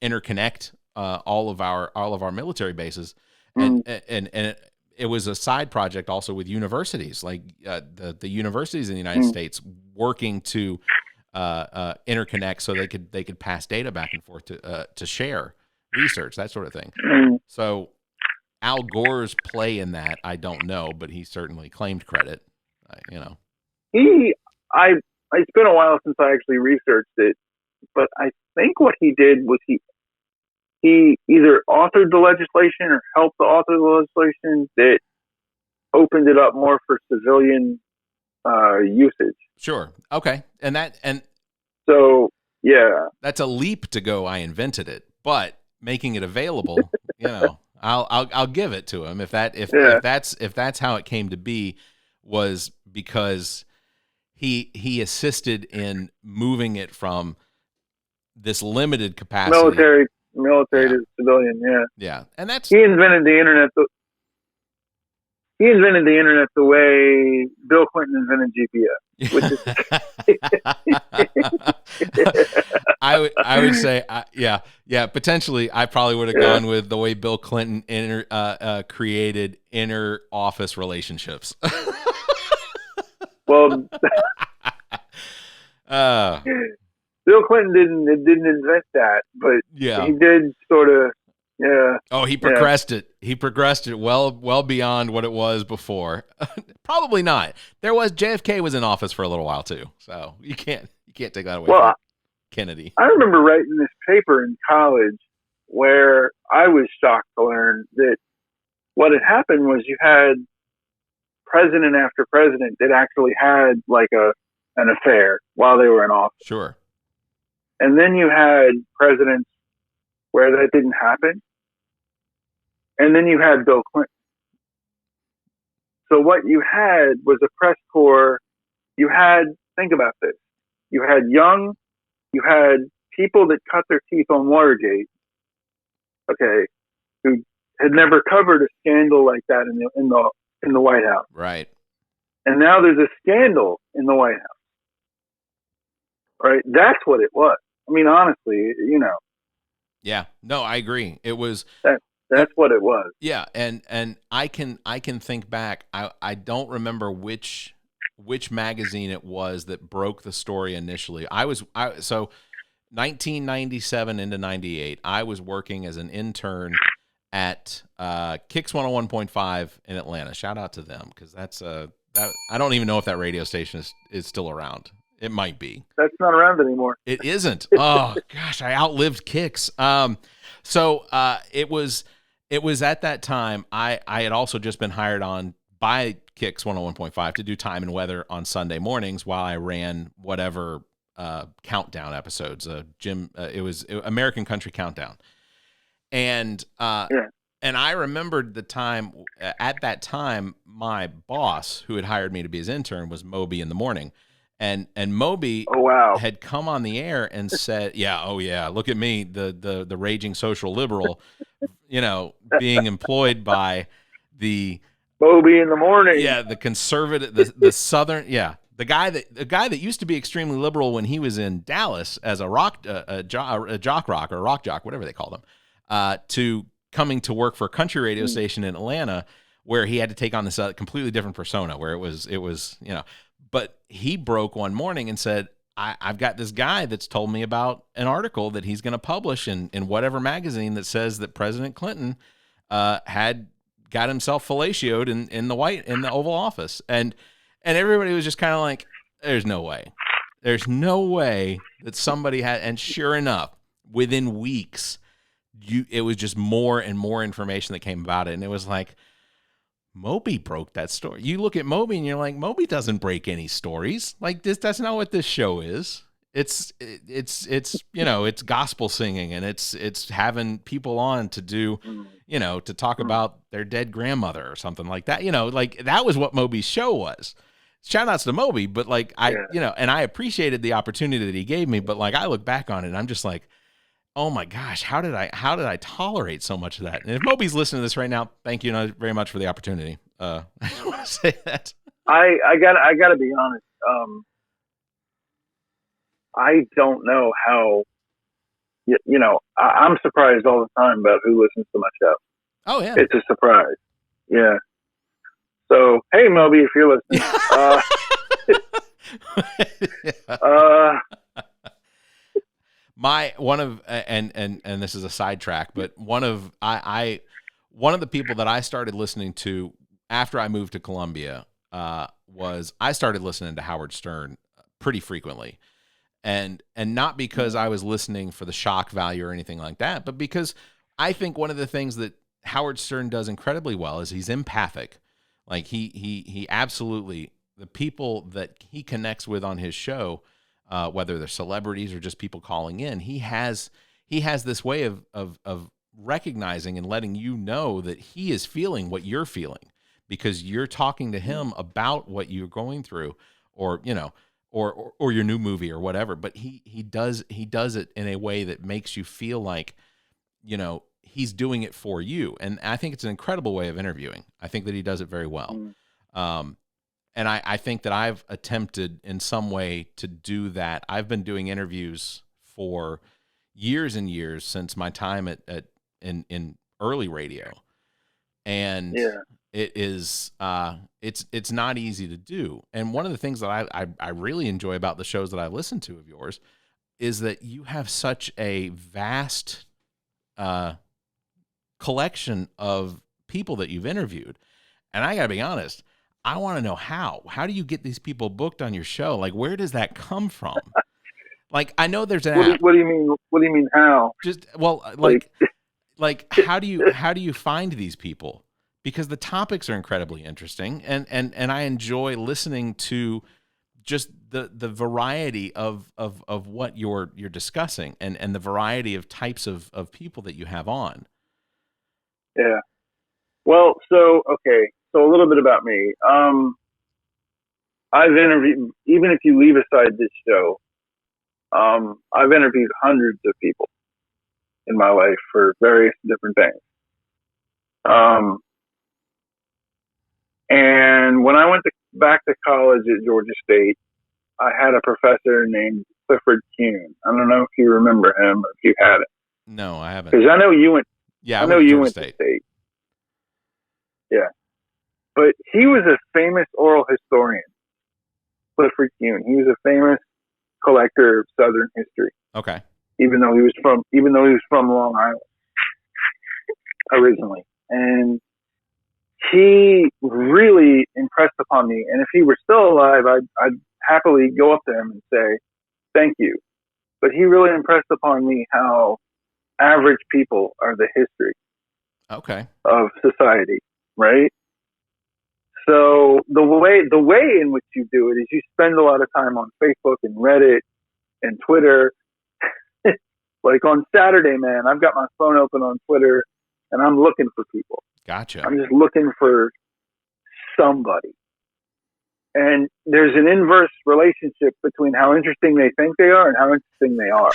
interconnect all of our military bases, and it was a side project also with universities, like the universities in the United States working to interconnect so they could pass data back and forth to share research, that sort of thing. So Al Gore's play in that, I don't know, but he certainly claimed credit. It's been a while since I actually researched it, but I think what he did was he either authored the legislation or helped to author the legislation that opened it up more for civilian usage. Sure. Okay. And so, yeah, that's a leap to go, I invented it, but making it available, I'll give it to him if that's how it came to be, was because he assisted in moving it from this limited capacity military to civilian. Yeah. And he invented the internet. He invented the internet the way Bill Clinton invented GPS. Which is I would say, potentially, I probably would have gone with the way Bill Clinton created inner office relationships. Well, Bill Clinton didn't invent that, but he did sort of. Yeah. Oh, he progressed it. He progressed it well beyond what it was before. Probably not. JFK was in office for a little while too, so you can't take that away from Kennedy. I remember writing this paper in college where I was shocked to learn that what had happened was you had president after president that actually had like an affair while they were in office. Sure. And then you had presidents where that didn't happen. And then you had Bill Clinton. So what you had was a press corps. Think about this. You had people that cut their teeth on Watergate, okay, who had never covered a scandal like that in the White House. Right. And now there's a scandal in the White House. Right? That's what it was. I mean, honestly, Yeah. No, I agree. It was that's what it was. Yeah, and I can think back. I don't remember which magazine it was that broke the story initially. So 1997 into 98, I was working as an intern at Kicks 101.5 in Atlanta. Shout out to them, because that's I don't even know if that radio station is still around. It might be. That's not around anymore. It isn't. Oh gosh, I outlived Kicks. So it was at that time I had also just been hired on by Kicks 101.5 to do time and weather on Sunday mornings while I ran whatever countdown episodes. It was American Country Countdown, and I remembered the time. At that time, my boss, who had hired me to be his intern, was Moby in the morning. And Moby had come on the air and said, look at me, the raging social liberal, being employed by the Moby in the morning. Yeah, the conservative, the southern, the guy that used to be extremely liberal when he was in Dallas as a jock rock or rock jock, whatever they called him, to coming to work for a country radio station in Atlanta, where he had to take on this completely different persona, where it was. But he broke one morning and said, I've got this guy that's told me about an article that he's going to publish in whatever magazine that says that President Clinton had got himself fellatioed in the Oval Office. And everybody was just kind of like, there's no way. There's no way that somebody had. And sure enough, within weeks, it was just more and more information that came about it. And it was like, Moby broke that story. You look at Moby and you're like, Moby doesn't break any stories. Like this, that's not what this show is. It's it's gospel singing, and it's having people on to do, to talk about their dead grandmother or something like that. Like that was what Moby's show was. Shout outs to Moby, but like and I appreciated the opportunity that he gave me, but like I look back on it and I'm just like, oh my gosh, how did I tolerate so much of that? And if Moby's listening to this right now, thank you very much for the opportunity. I just want to say that. I gotta be honest. I don't know how, I'm surprised all the time about who listens to my show. Oh, yeah. It's a surprise. Yeah. So, hey, Moby, if you're listening. And this is a sidetrack, but one of the people that I started listening to after I moved to Columbia was I started listening to Howard Stern pretty frequently. And not because I was listening for the shock value or anything like that, but because I think one of the things that Howard Stern does incredibly well is he's empathic. Like he absolutely, the people that he connects with on his show, whether they're celebrities or just people calling in, he has this way of recognizing and letting you know that he is feeling what you're feeling because you're talking to him about what you're going through, or or your new movie or whatever. But he does it in a way that makes you feel like, he's doing it for you. And I think it's an incredible way of interviewing. I think that he does it very well. And I think that I've attempted in some way to do that. I've been doing interviews for years and years since my time in early radio. And it is it's not easy to do. And one of the things that I really enjoy about the shows that I listen to of yours is that you have such a vast collection of people that you've interviewed. And I gotta be honest, I want to know how do you get these people booked on your show? Like, where does that come from? Like, I know there's an app. What do you mean? What do you mean how? Just, well, like how do you find these people? Because the topics are incredibly interesting, and I enjoy listening to just the variety of what you're discussing and the variety of types of people that you have on. Yeah. Well, so a little bit about me. I've interviewed, even if you leave aside this show, I've interviewed hundreds of people in my life for various different things. And when I went back to college at Georgia State, I had a professor named Clifford Kuhn. I don't know if you remember him or if you had it. No, I haven't. Because I know you went. Yeah, I know you went to State. Yeah, but he was a famous oral historian, Clifford Kuhn. He was a famous collector of Southern history. Okay. Even though he was from Long Island originally, and he really impressed upon me. And if he were still alive, I'd happily go up to him and say thank you. But he really impressed upon me how average people are the history of society, right? So the way in which you do it is you spend a lot of time on Facebook and Reddit and Twitter. Like on Saturday, man, I've got my phone open on Twitter and I'm looking for people. Gotcha. I'm just looking for somebody. And there's an inverse relationship between how interesting they think they are and how interesting they are.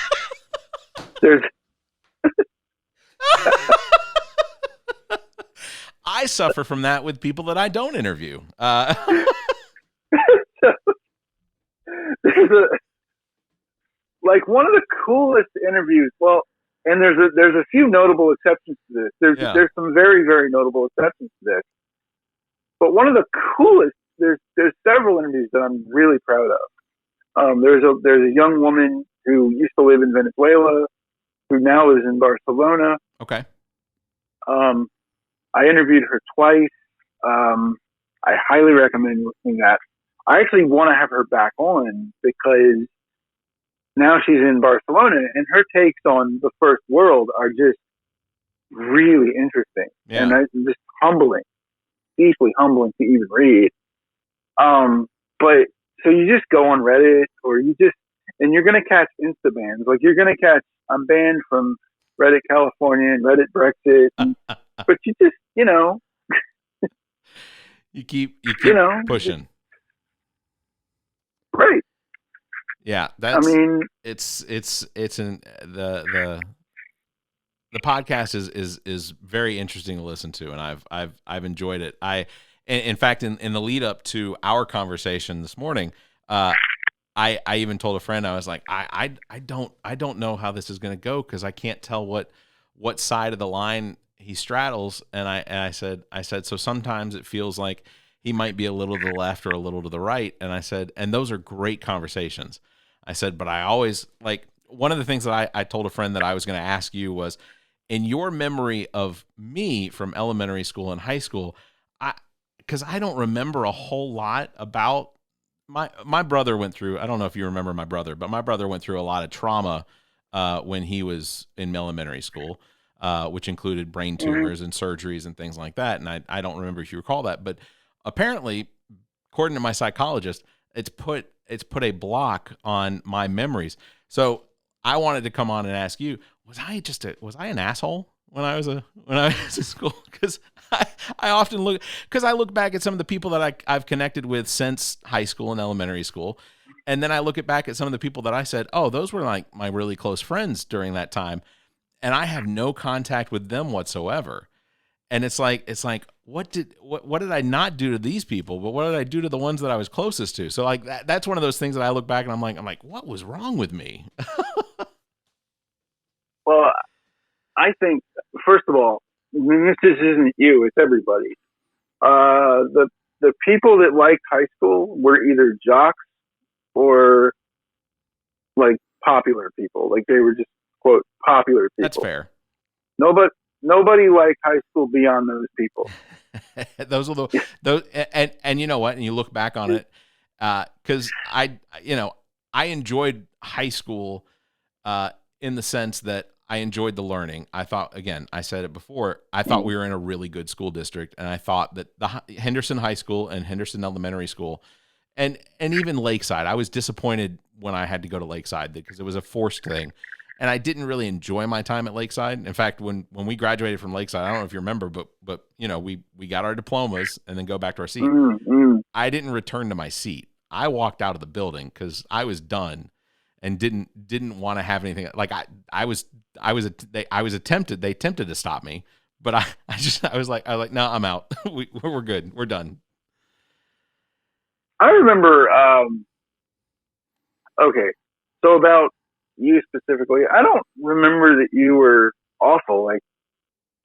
There's I suffer from that with people that I don't interview. Like one of the coolest interviews. Well, and there's a few notable exceptions to this. There's some very, very notable exceptions to this. But one of the coolest, there's several interviews that I'm really proud of. There's a young woman who used to live in Venezuela, who now lives in Barcelona. Okay. I interviewed her twice. I highly recommend listening to that. I actually want to have her back on because now she's in Barcelona and her takes on the first world are just really interesting and just humbling, deeply humbling to even read. But so you just go on Reddit and you're going to catch Insta bans. Like you're going to catch, I'm banned from Reddit California and Reddit Brexit. But you just, you keep pushing. Right. Yeah, it's the podcast is very interesting to listen to, and I've enjoyed it. In fact, in the lead up to our conversation this morning, I even told a friend, I was like, I don't know how this is going to go, because I can't tell what side of the line he straddles. And I said, so sometimes it feels like he might be a little to the left or a little to the right. And I said, and those are great conversations. I said, but I always, like, one of the things that I told a friend that I was going to ask you was, in your memory of me from elementary school and high school, because I don't remember a whole lot about my brother went through, I don't know if you remember my brother, but my brother went through a lot of trauma when he was in elementary school, which included brain tumors and surgeries and things like that. And I don't remember if you recall that, but apparently, according to my psychologist, it's put a block on my memories. So I wanted to come on and ask you, was I an asshole when I was in school? Because I often look back at some of the people that I've connected with since high school and elementary school, and then I look back at some of the people that I said, oh, those were like my really close friends during that time, and I have no contact with them whatsoever. And it's like what did I not do to these people, but what did I do to the ones that I was closest to? So like that's one of those things that I look back and I'm like, what was wrong with me? Well, I think, first of all, I mean, this just isn't you, it's everybody. The people that liked high school were either jocks or like popular people. Like they were just, quote, popular people. That's fair. Nobody liked high school beyond those people. those and you know what? And you look back on it, because I enjoyed high school in the sense that I enjoyed the learning. I thought, again, I said it before, I thought we were in a really good school district, and I thought that the Henderson High School and Henderson Elementary School, and even Lakeside, I was disappointed when I had to go to Lakeside because it was a forced thing. And I didn't really enjoy my time at Lakeside. In fact, when we graduated from Lakeside, I don't know if you remember, but we got our diplomas and then go back to our seat. I didn't return to my seat. I walked out of the building because I was done and didn't want to have anything. Like they attempted to stop me, but I was like, no, I'm out. We're good. We're done. I remember. Okay, so about you specifically, I don't remember that you were awful. Like,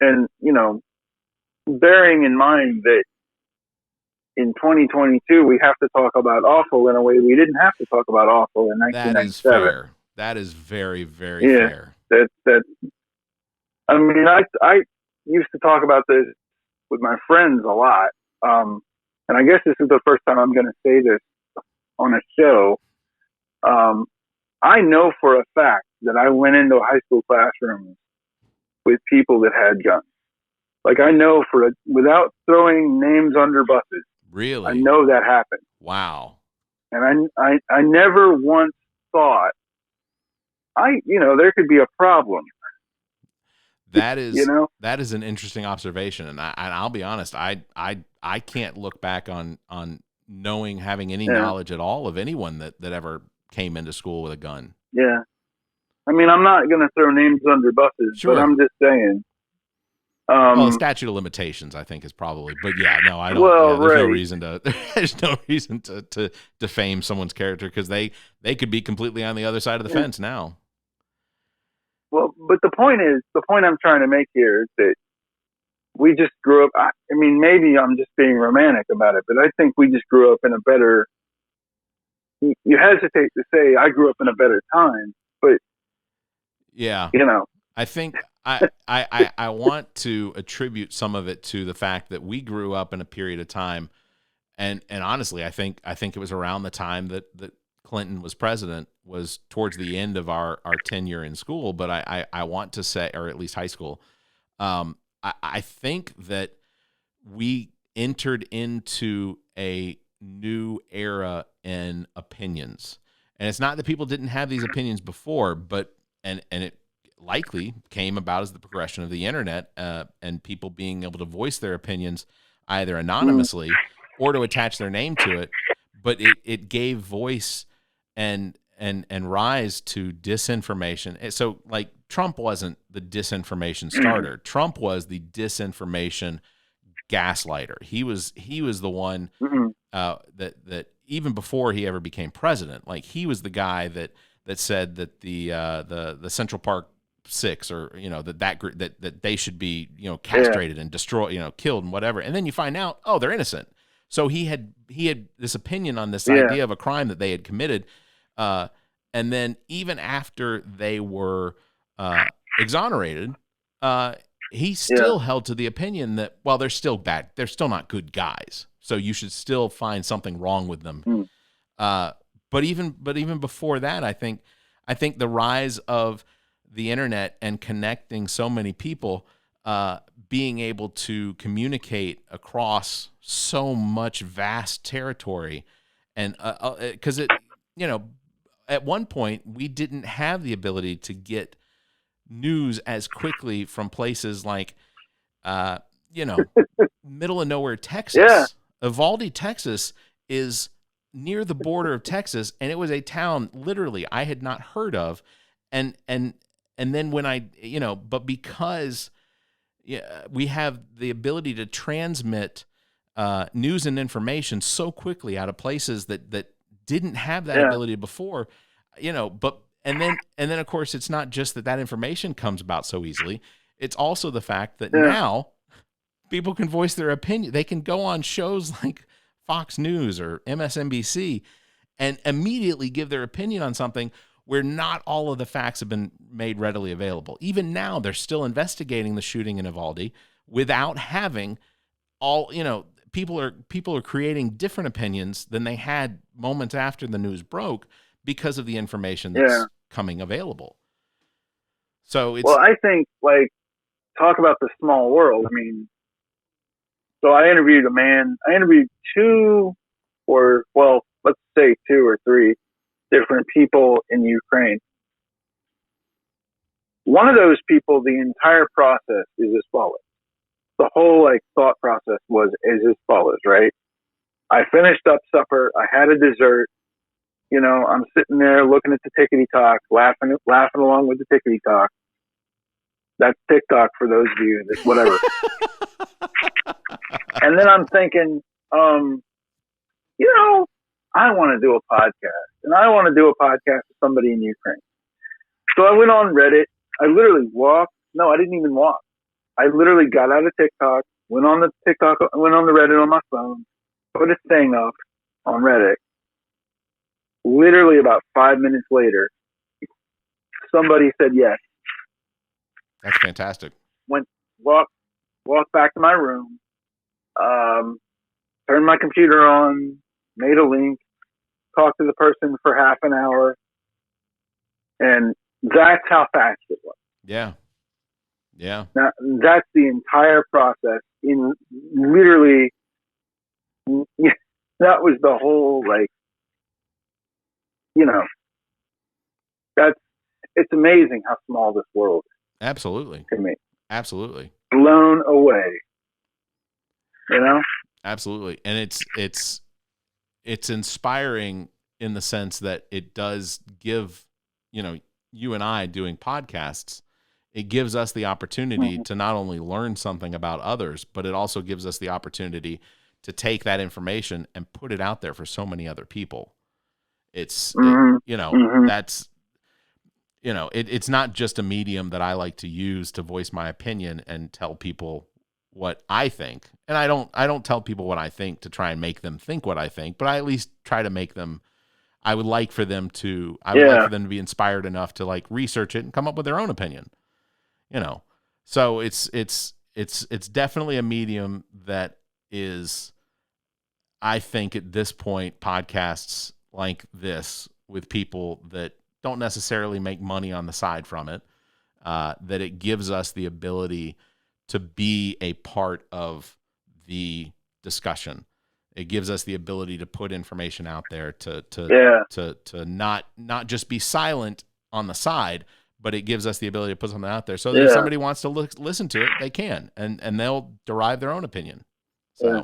and bearing in mind that in 2022 we have to talk about awful in a way we didn't have to talk about awful in 1997. That is fair. That is very, very fair. That. I mean, I used to talk about this with my friends a lot, and I guess this is the first time I'm going to say this on a show. I know for a fact that I went into high school classrooms with people that had guns. Like I know without throwing names under buses. Really? I know that happened. Wow. And I never once thought there could be a problem. That is that is an interesting observation, and I'll be honest, I can't look back on knowing having any knowledge at all of anyone that ever came into school with a gun. Yeah. I mean, I'm not going to throw names under buses, sure, but I'm just saying. Well, the statute of limitations, I think, is probably, but yeah, no, I don't. Well, there's no reason to defame someone's character because they could be completely on the other side of the fence now. Well, but the point I'm trying to make here is that we just grew up. I mean, maybe I'm just being romantic about it, but I think we just grew up in a better. You hesitate to say I grew up in a better time, but yeah, I think I want to attribute some of it to the fact that we grew up in a period of time, and honestly, I think it was around the time that Clinton was president, was towards the end of our tenure in school. But I want to say, or at least high school, I think that we entered into a new era in opinions, and it's not that people didn't have these opinions before, but and it likely came about as the progression of the internet and people being able to voice their opinions either anonymously or to attach their name to it, but it gave voice and rise to disinformation. So like Trump wasn't the disinformation starter. Trump was the disinformation gaslighter. He was the one that even before he ever became president. Like, he was the guy that said that the Central Park Six, or that group, that they should be castrated and destroyed, killed and whatever. And then you find out, oh, they're innocent. So he had this opinion on this idea of a crime that they had committed, and then even after they were exonerated, he still held to the opinion that, well, they're still bad, they're still not good guys, so you should still find something wrong with them. But even before that, I think the rise of the internet and connecting so many people, being able to communicate across so much vast territory, and because at one point we didn't have the ability to get news as quickly from places like middle of nowhere Texas. Uvalde, Texas is near the border of Texas, and it was a town literally I had not heard of, and then when but because we have the ability to transmit news and information so quickly out of places that didn't have that ability before, but and then of course it's not just that information comes about so easily, it's also the fact that now people can voice their opinion. They can go on shows like Fox News or MSNBC and immediately give their opinion on something where not all of the facts have been made readily available. Even now, they're still investigating the shooting in Uvalde without having all, people are creating different opinions than they had moments after the news broke because of the information that's coming available. So it's... Well, I think, talk about the small world. I mean, so I interviewed two or three different people in Ukraine. One of those people, the entire process is as follows. The whole thought process is as follows, right? I finished up supper. I had a dessert. I'm sitting there looking at the tickety talk, laughing along with the tickety talk. That's TikTok for those of you that whatever. And then I'm thinking, I want to do a podcast, and I want to do a podcast with somebody in Ukraine. So I went on Reddit. I literally walked. No, I didn't even walk. I literally got out of TikTok, went on the Reddit on my phone, put a thing up on Reddit. Literally about 5 minutes later, somebody said yes. That's fantastic. Walked back to my room, turned my computer on, made a link, talked to the person for half an hour, and that's how fast it was. Yeah. Now, that's the entire process. In literally, that was the whole, it's amazing how small this world is. Absolutely. To me. Absolutely. Blown away. Absolutely. And it's inspiring in the sense that it does give, you and I doing podcasts, it gives us the opportunity to not only learn something about others, but it also gives us the opportunity to take that information and put it out there for so many other people. It's, that's, it's not just a medium that I like to use to voice my opinion and tell people what I think. And I don't tell people what I think to try and make them think what I think, but I at least try to make them, I would like for them to be inspired enough to research it and come up with their own opinion, So it's definitely a medium that is, I think at this point, podcasts like this with people that don't necessarily make money on the side from it, that it gives us the ability to be a part of the discussion. It gives us the ability to put information out there to not just be silent on the side, but it gives us the ability to put something out there so that if somebody wants to listen to it, they can, and they'll derive their own opinion. So. Yeah.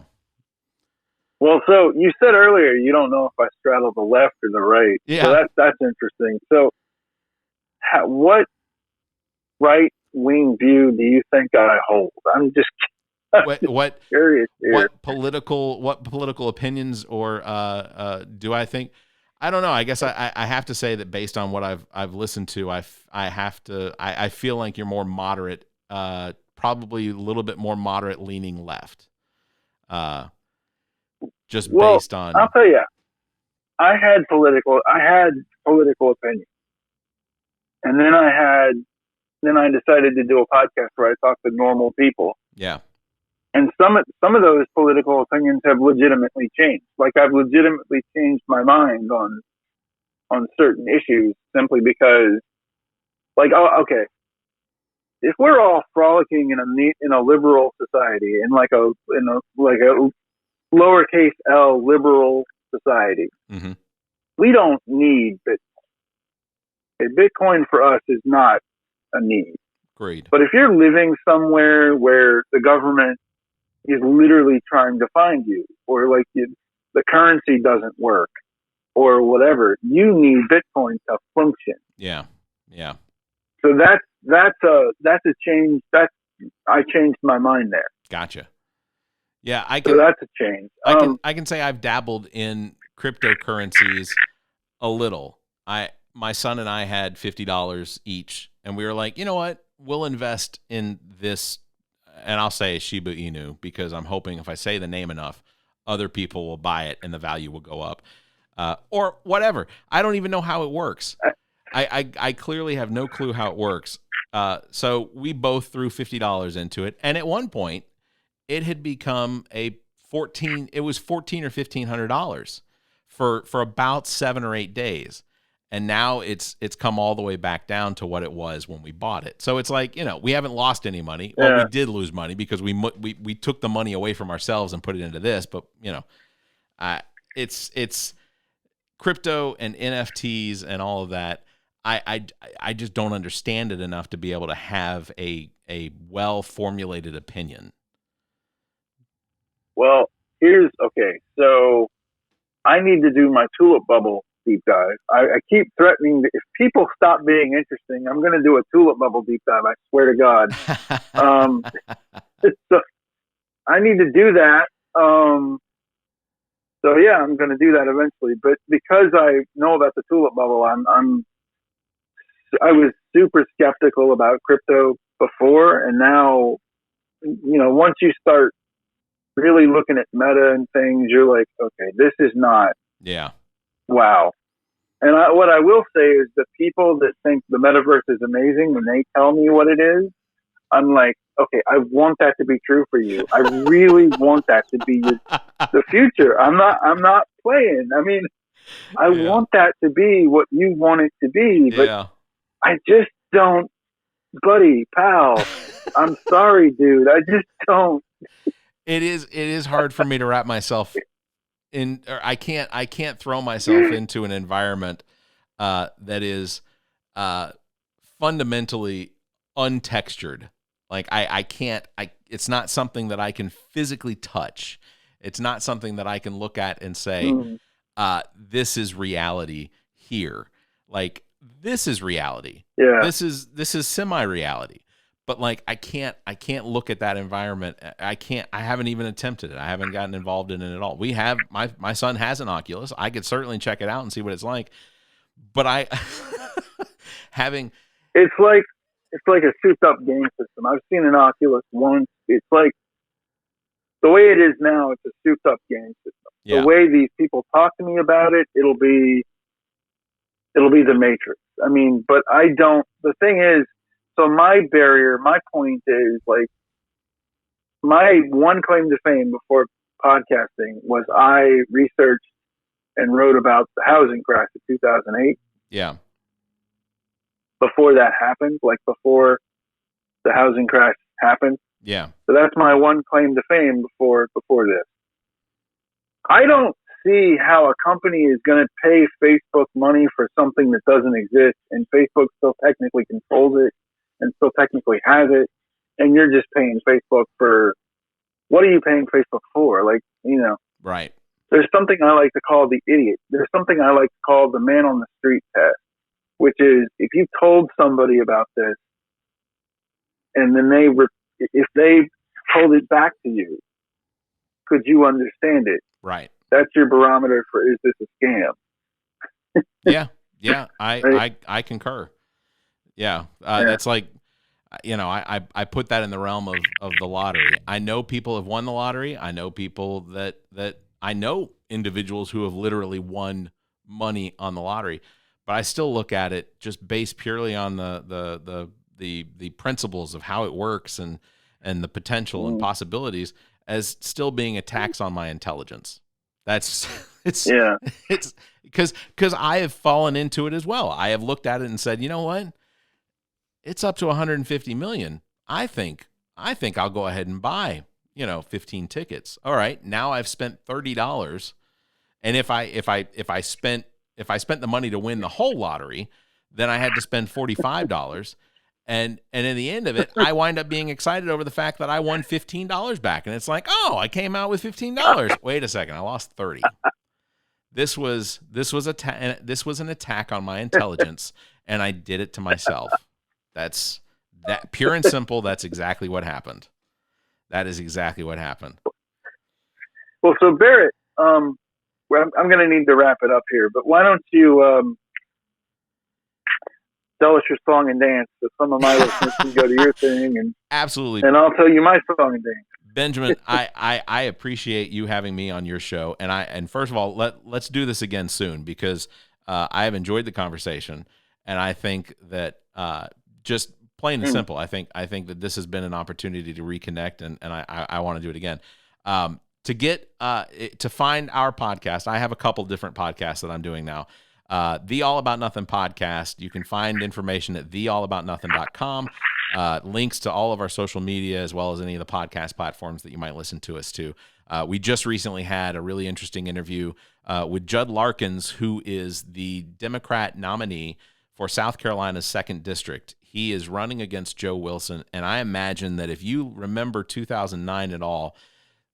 Well, so you said earlier you don't know if I straddle the left or the right. Yeah. So that's interesting. So what right-wing view do you think I hold? I'm just what Curious here. what political opinions or do I think? I don't know. I guess I have to say that based on what I've listened to, I feel like you're more moderate, probably a little bit more moderate leaning left. Based on. I'll tell you, I had political opinions, and then I decided to do a podcast where I talk to normal people. Yeah. And some of those political opinions have legitimately changed. Like, I've legitimately changed my mind on certain issues simply because, like, okay, if we're all frolicking in a liberal society, in a lowercase L liberal society, mm-hmm. we don't need Bitcoin. Bitcoin for us is not a need. Agreed. But if you're living somewhere where the government is literally trying to find you, or like the currency doesn't work, or whatever, you need Bitcoin to function. Yeah, yeah. So that's a change. I changed my mind there. Gotcha. Yeah, so that's a change. I can say I've dabbled in cryptocurrencies a little. My son and I had $50 each, and we were like, you know what? We'll invest in this. And I'll say Shiba Inu because I'm hoping if I say the name enough, other people will buy it and the value will go up, or whatever. I don't even know how it works. I clearly have no clue how it works. So we both threw $50 into it, and at one point, it had become it was $1,400 or $1,500 for about 7 or 8 days. And now it's come all the way back down to what it was when we bought it. So it's like, we haven't lost any money. Well, we did lose money because we took the money away from ourselves and put it into this. But it's crypto and NFTs and all of that. I just don't understand it enough to be able to have a well formulated opinion. Well, so I need to do my tulip bubble deep dive. I keep threatening that if people stop being interesting, I'm going to do a tulip bubble deep dive. I swear to God. So I need to do that. So yeah, I'm going to do that eventually. But because I know about the tulip bubble, I was super skeptical about crypto before, and now, once you start really looking at meta and things, you're like, okay, this is not. Yeah. Wow. And what I will say is the people that think the metaverse is amazing, when they tell me what it is, I'm like, okay, I want that to be true for you. I really want that to be the future. I'm not playing. I mean, I want that to be what you want it to be, but I just don't, buddy, pal. I'm sorry, dude. I just don't. It is hard for me to wrap myself in, or I can't throw myself into an environment that is fundamentally untextured. Like I can't. It's not something that I can physically touch. It's not something that I can look at and say, "This is reality here." Like, this is reality. Yeah. This is semi-reality. But like I can't look at that environment. I haven't even attempted it. I haven't gotten involved in it at all. We have my son has an Oculus. I could certainly check it out and see what it's like. But it's like a souped up game system. I've seen an Oculus once. It's like the way it is now, it's a souped up game system. Yeah. The way these people talk to me about it, it'll be the Matrix. I mean, but I don't. The thing is, so my point is, like, my one claim to fame before podcasting was I researched and wrote about the housing crash of 2008. Yeah. Before that happened, like before the housing crash happened. Yeah. So that's my one claim to fame before this. I don't see how a company is going to pay Facebook money for something that doesn't exist, and Facebook still technically controls it and still technically has it, and you're just paying Facebook for, what are you paying Facebook for? Like, Right. There's something I like to call the idiot. There's something I like to call the man on the street test, which is if you told somebody about this, and then if they told it back to you, could you understand it? Right. That's your barometer for, is this a scam? Yeah. I concur. Yeah. That's like, I put that in the realm of the lottery. I know people have won the lottery. I know people that I know individuals who have literally won money on the lottery, but I still look at it just based purely on the principles of how it works and the potential and possibilities as still being a tax on my intelligence. It's because I have fallen into it as well. I have looked at it and said, you know what? It's up to 150 million. I think I'll go ahead and buy, 15 tickets. All right. Now I've spent $30. And if I spent the money to win the whole lottery, then I had to spend $45. And in the end of it, I wind up being excited over the fact that I won $15 back. And it's like, oh, I came out with $15. Wait a second. I lost 30. This was an attack on my intelligence, and I did it to myself. That's that pure and simple. That's exactly what happened. That is exactly what happened. Well, so Barrett, I'm going to need to wrap it up here, but why don't you tell us your song and dance so some of my listeners can go to your thing and absolutely, and I'll tell you my song and dance. Benjamin, I appreciate you having me on your show, and first of all, let's do this again soon because I have enjoyed the conversation, and I think that just plain and simple, I think that this has been an opportunity to reconnect, and I want to do it again. To find our podcast, I have a couple different podcasts that I'm doing now. The All About Nothing podcast. You can find information at theallaboutnothing.com. Links to all of our social media as well as any of the podcast platforms that you might listen to us to. We just recently had a really interesting interview with Judd Larkins, who is the Democrat nominee for South Carolina's 2nd District. He is running against Joe Wilson, and I imagine that if you remember 2009 at all,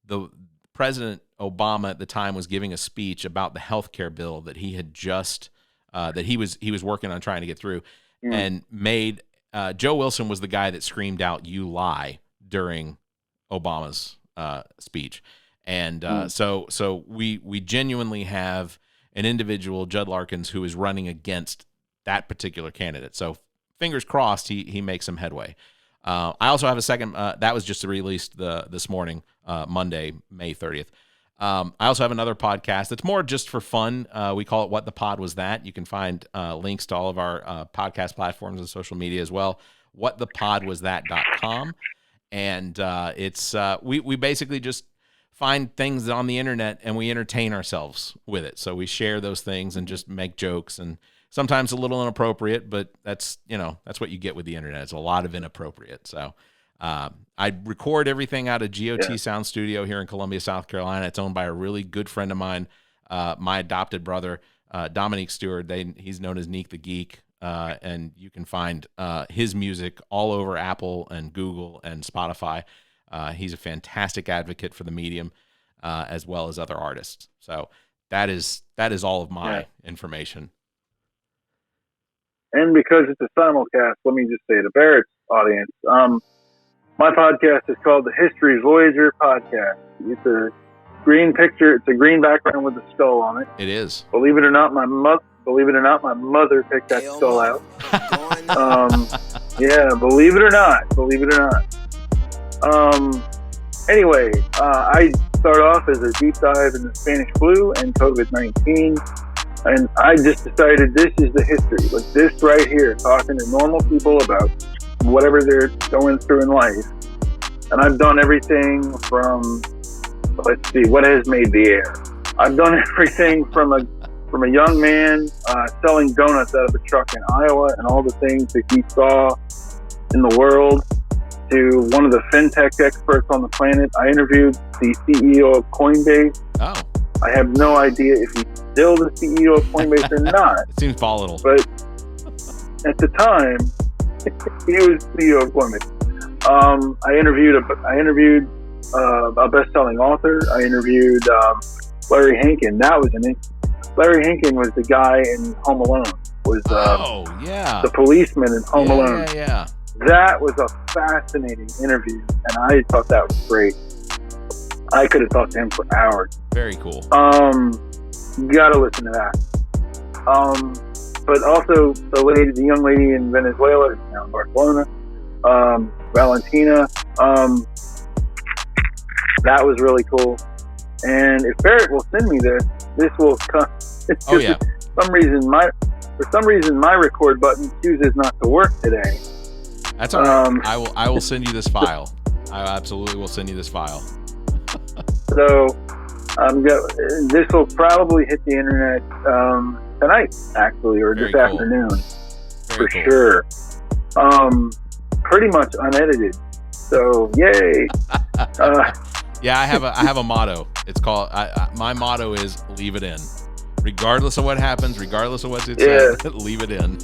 the President Obama at the time was giving a speech about the health care bill that he had just that he was working on trying to get through, and made Joe Wilson was the guy that screamed out "You lie" during Obama's speech, and so we genuinely have an individual, Judd Larkins, who is running against that particular candidate. So fingers crossed he makes some headway. I also have a second that was just released this morning, Monday, May 30th. I also have another podcast that's more just for fun. We call it What the Pod Was That. You can find links to all of our podcast platforms and social media as well. whatthepodwasthat.com. And it's we basically just find things on the internet and we entertain ourselves with it. So we share those things and just make jokes, and sometimes a little inappropriate, but that's what you get with the internet. It's a lot of inappropriate. So I record everything out of GOT Sound Studio here in Columbia, South Carolina. It's owned by a really good friend of mine, my adopted brother, Dominique Stewart. He's known as Neek the Geek, and you can find his music all over Apple and Google and Spotify. He's a fantastic advocate for the medium, as well as other artists. So that is all of my information. And because it's a simulcast, let me just say to Barrett's audience, my podcast is called the History Voyager Podcast. It's a green picture. It's a green background with a skull on it. It is. Believe it or not, my mother picked that skull out. Yeah, believe it or not. Anyway, I start off as a deep dive in the Spanish flu and COVID-19. And I just decided this is the history. Like this right here, talking to normal people about whatever they're going through in life. And I've done everything from, let's see, what has made the air? I've done everything from a young man selling donuts out of a truck in Iowa and all the things that he saw in the world to one of the fintech experts on the planet. I interviewed the CEO of Coinbase. Oh. I have no idea if he's still the CEO of Coinbase or not. It seems volatile. But at the time, he was CEO of Coinbase. I interviewed a best-selling author. I interviewed Larry Hankin. Larry Hankin was the guy in Home Alone. Was the policeman in Home Alone. Yeah. that was a fascinating interview, and I thought that was great. I could have talked to him for hours. Very cool. You gotta listen to that. But also the young lady in Venezuela, now in Barcelona, Valentina, that was really cool. And if Barrett will send me this will come. It's just for some reason my record button chooses not to work today. That's all right. I will send you this file. I absolutely will send you this file. So this will probably hit the internet tonight, actually, or this afternoon, for sure. Pretty much unedited. So yay! Yeah, I have a motto. It's called my motto is leave it in, regardless of what happens, regardless of what's said. Leave it in.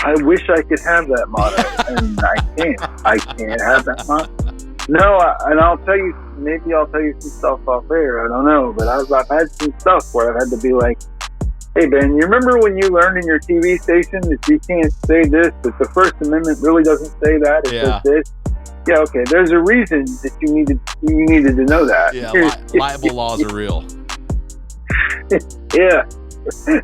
I wish I could have that motto, and I can't. I can't have that motto. No, and I'll tell you. Maybe I'll tell you some stuff off air. I don't know, but I've had some stuff where I've had to be like, "Hey Ben, you remember when you learned in your TV station that you can't say this, but the First Amendment really doesn't say that? It says this." Yeah, okay. There's a reason that you needed to know that. Yeah, liable laws are real. Yeah,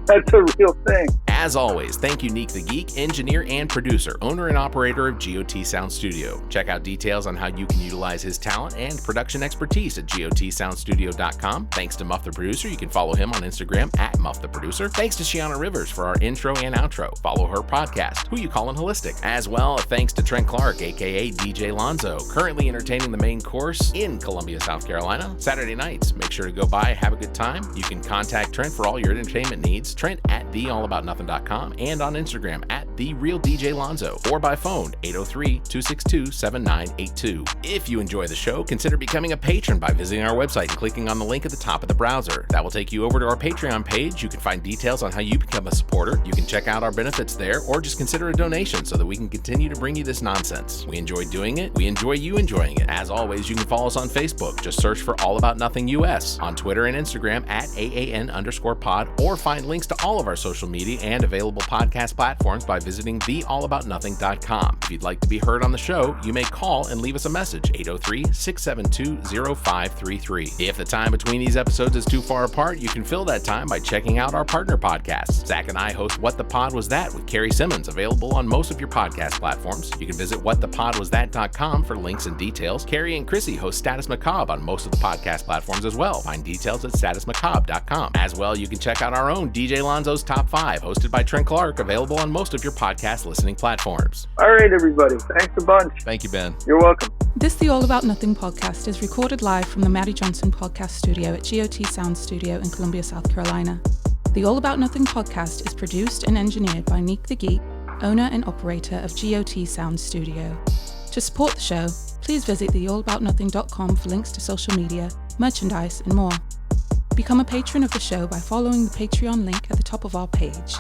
that's a real thing. As always, thank you, Neek the Geek, engineer and producer, owner and operator of GOT Sound Studio. Check out details on how you can utilize his talent and production expertise at gotsoundstudio.com. Thanks to Muff the Producer. You can follow him on Instagram at Muff the Producer. Thanks to Shiana Rivers for our intro and outro. Follow her podcast, Who You Callin' Holistic. As well, thanks to Trent Clark, aka DJ Lonzo, currently entertaining the main course in Columbia, South Carolina. Saturday nights. Make sure to go by, have a good time. You can contact Trent for all your entertainment needs. Trent at theallaboutnothing.com and on Instagram at TheRealDJLonzo or by phone 803-262-7982. If you enjoy the show, consider becoming a patron by visiting our website and clicking on the link at the top of the browser. That will take you over to our Patreon page. You can find details on how you become a supporter. You can check out our benefits there or just consider a donation so that we can continue to bring you this nonsense. We enjoy doing it. We enjoy you enjoying it. As always, you can follow us on Facebook. Just search for All About Nothing US, on Twitter and Instagram at AAN_pod, or find links to all of our social media and available podcast platforms by visiting theallaboutnothing.com. If you'd like to be heard on the show, you may call and leave us a message, 803-672-0533. If the time between these episodes is too far apart, you can fill that time by checking out our partner podcasts. Zach and I host What the Pod Was That with Carrie Simmons, available on most of your podcast platforms. You can visit whatthepodwasthat.com for links and details. Carrie and Chrissy host Status Macabre on most of the podcast platforms as well. Find details at statusmacabre.com. As well, you can check out our own DJ Lonzo's Top 5, hosted by Trent Clark, available on most of your podcast listening platforms. All right, everybody. Thanks a bunch. Thank you, Ben. You're welcome. This The All About Nothing podcast is recorded live from the Maddie Johnson podcast studio at GOT Sound Studio in Columbia, South Carolina. The All About Nothing podcast is produced and engineered by Neek the Geek, owner and operator of GOT Sound Studio. To support the show, please visit theallaboutnothing.com for links to social media, merchandise, and more. Become a patron of the show by following the Patreon link at the top of our page.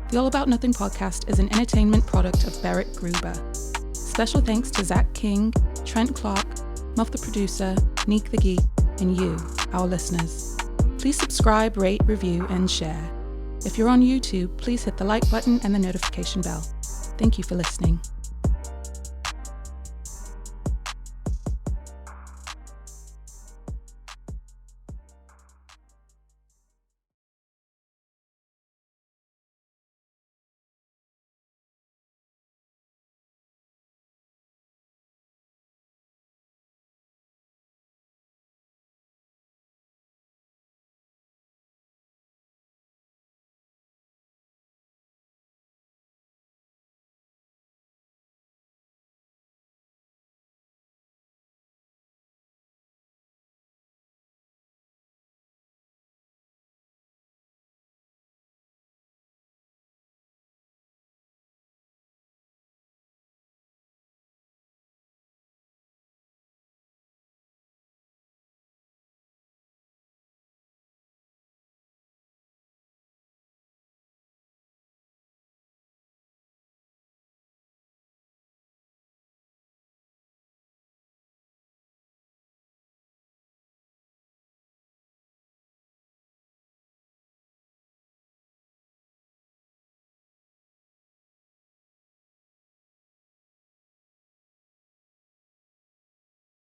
The All About Nothing podcast is an entertainment product of Barrett Gruber. Special thanks to Zach King, Trent Clark, Muff the Producer, Neek the Geek, and you, our listeners. Please subscribe, rate, review, and share. If you're on YouTube, please hit the like button and the notification bell. Thank you for listening.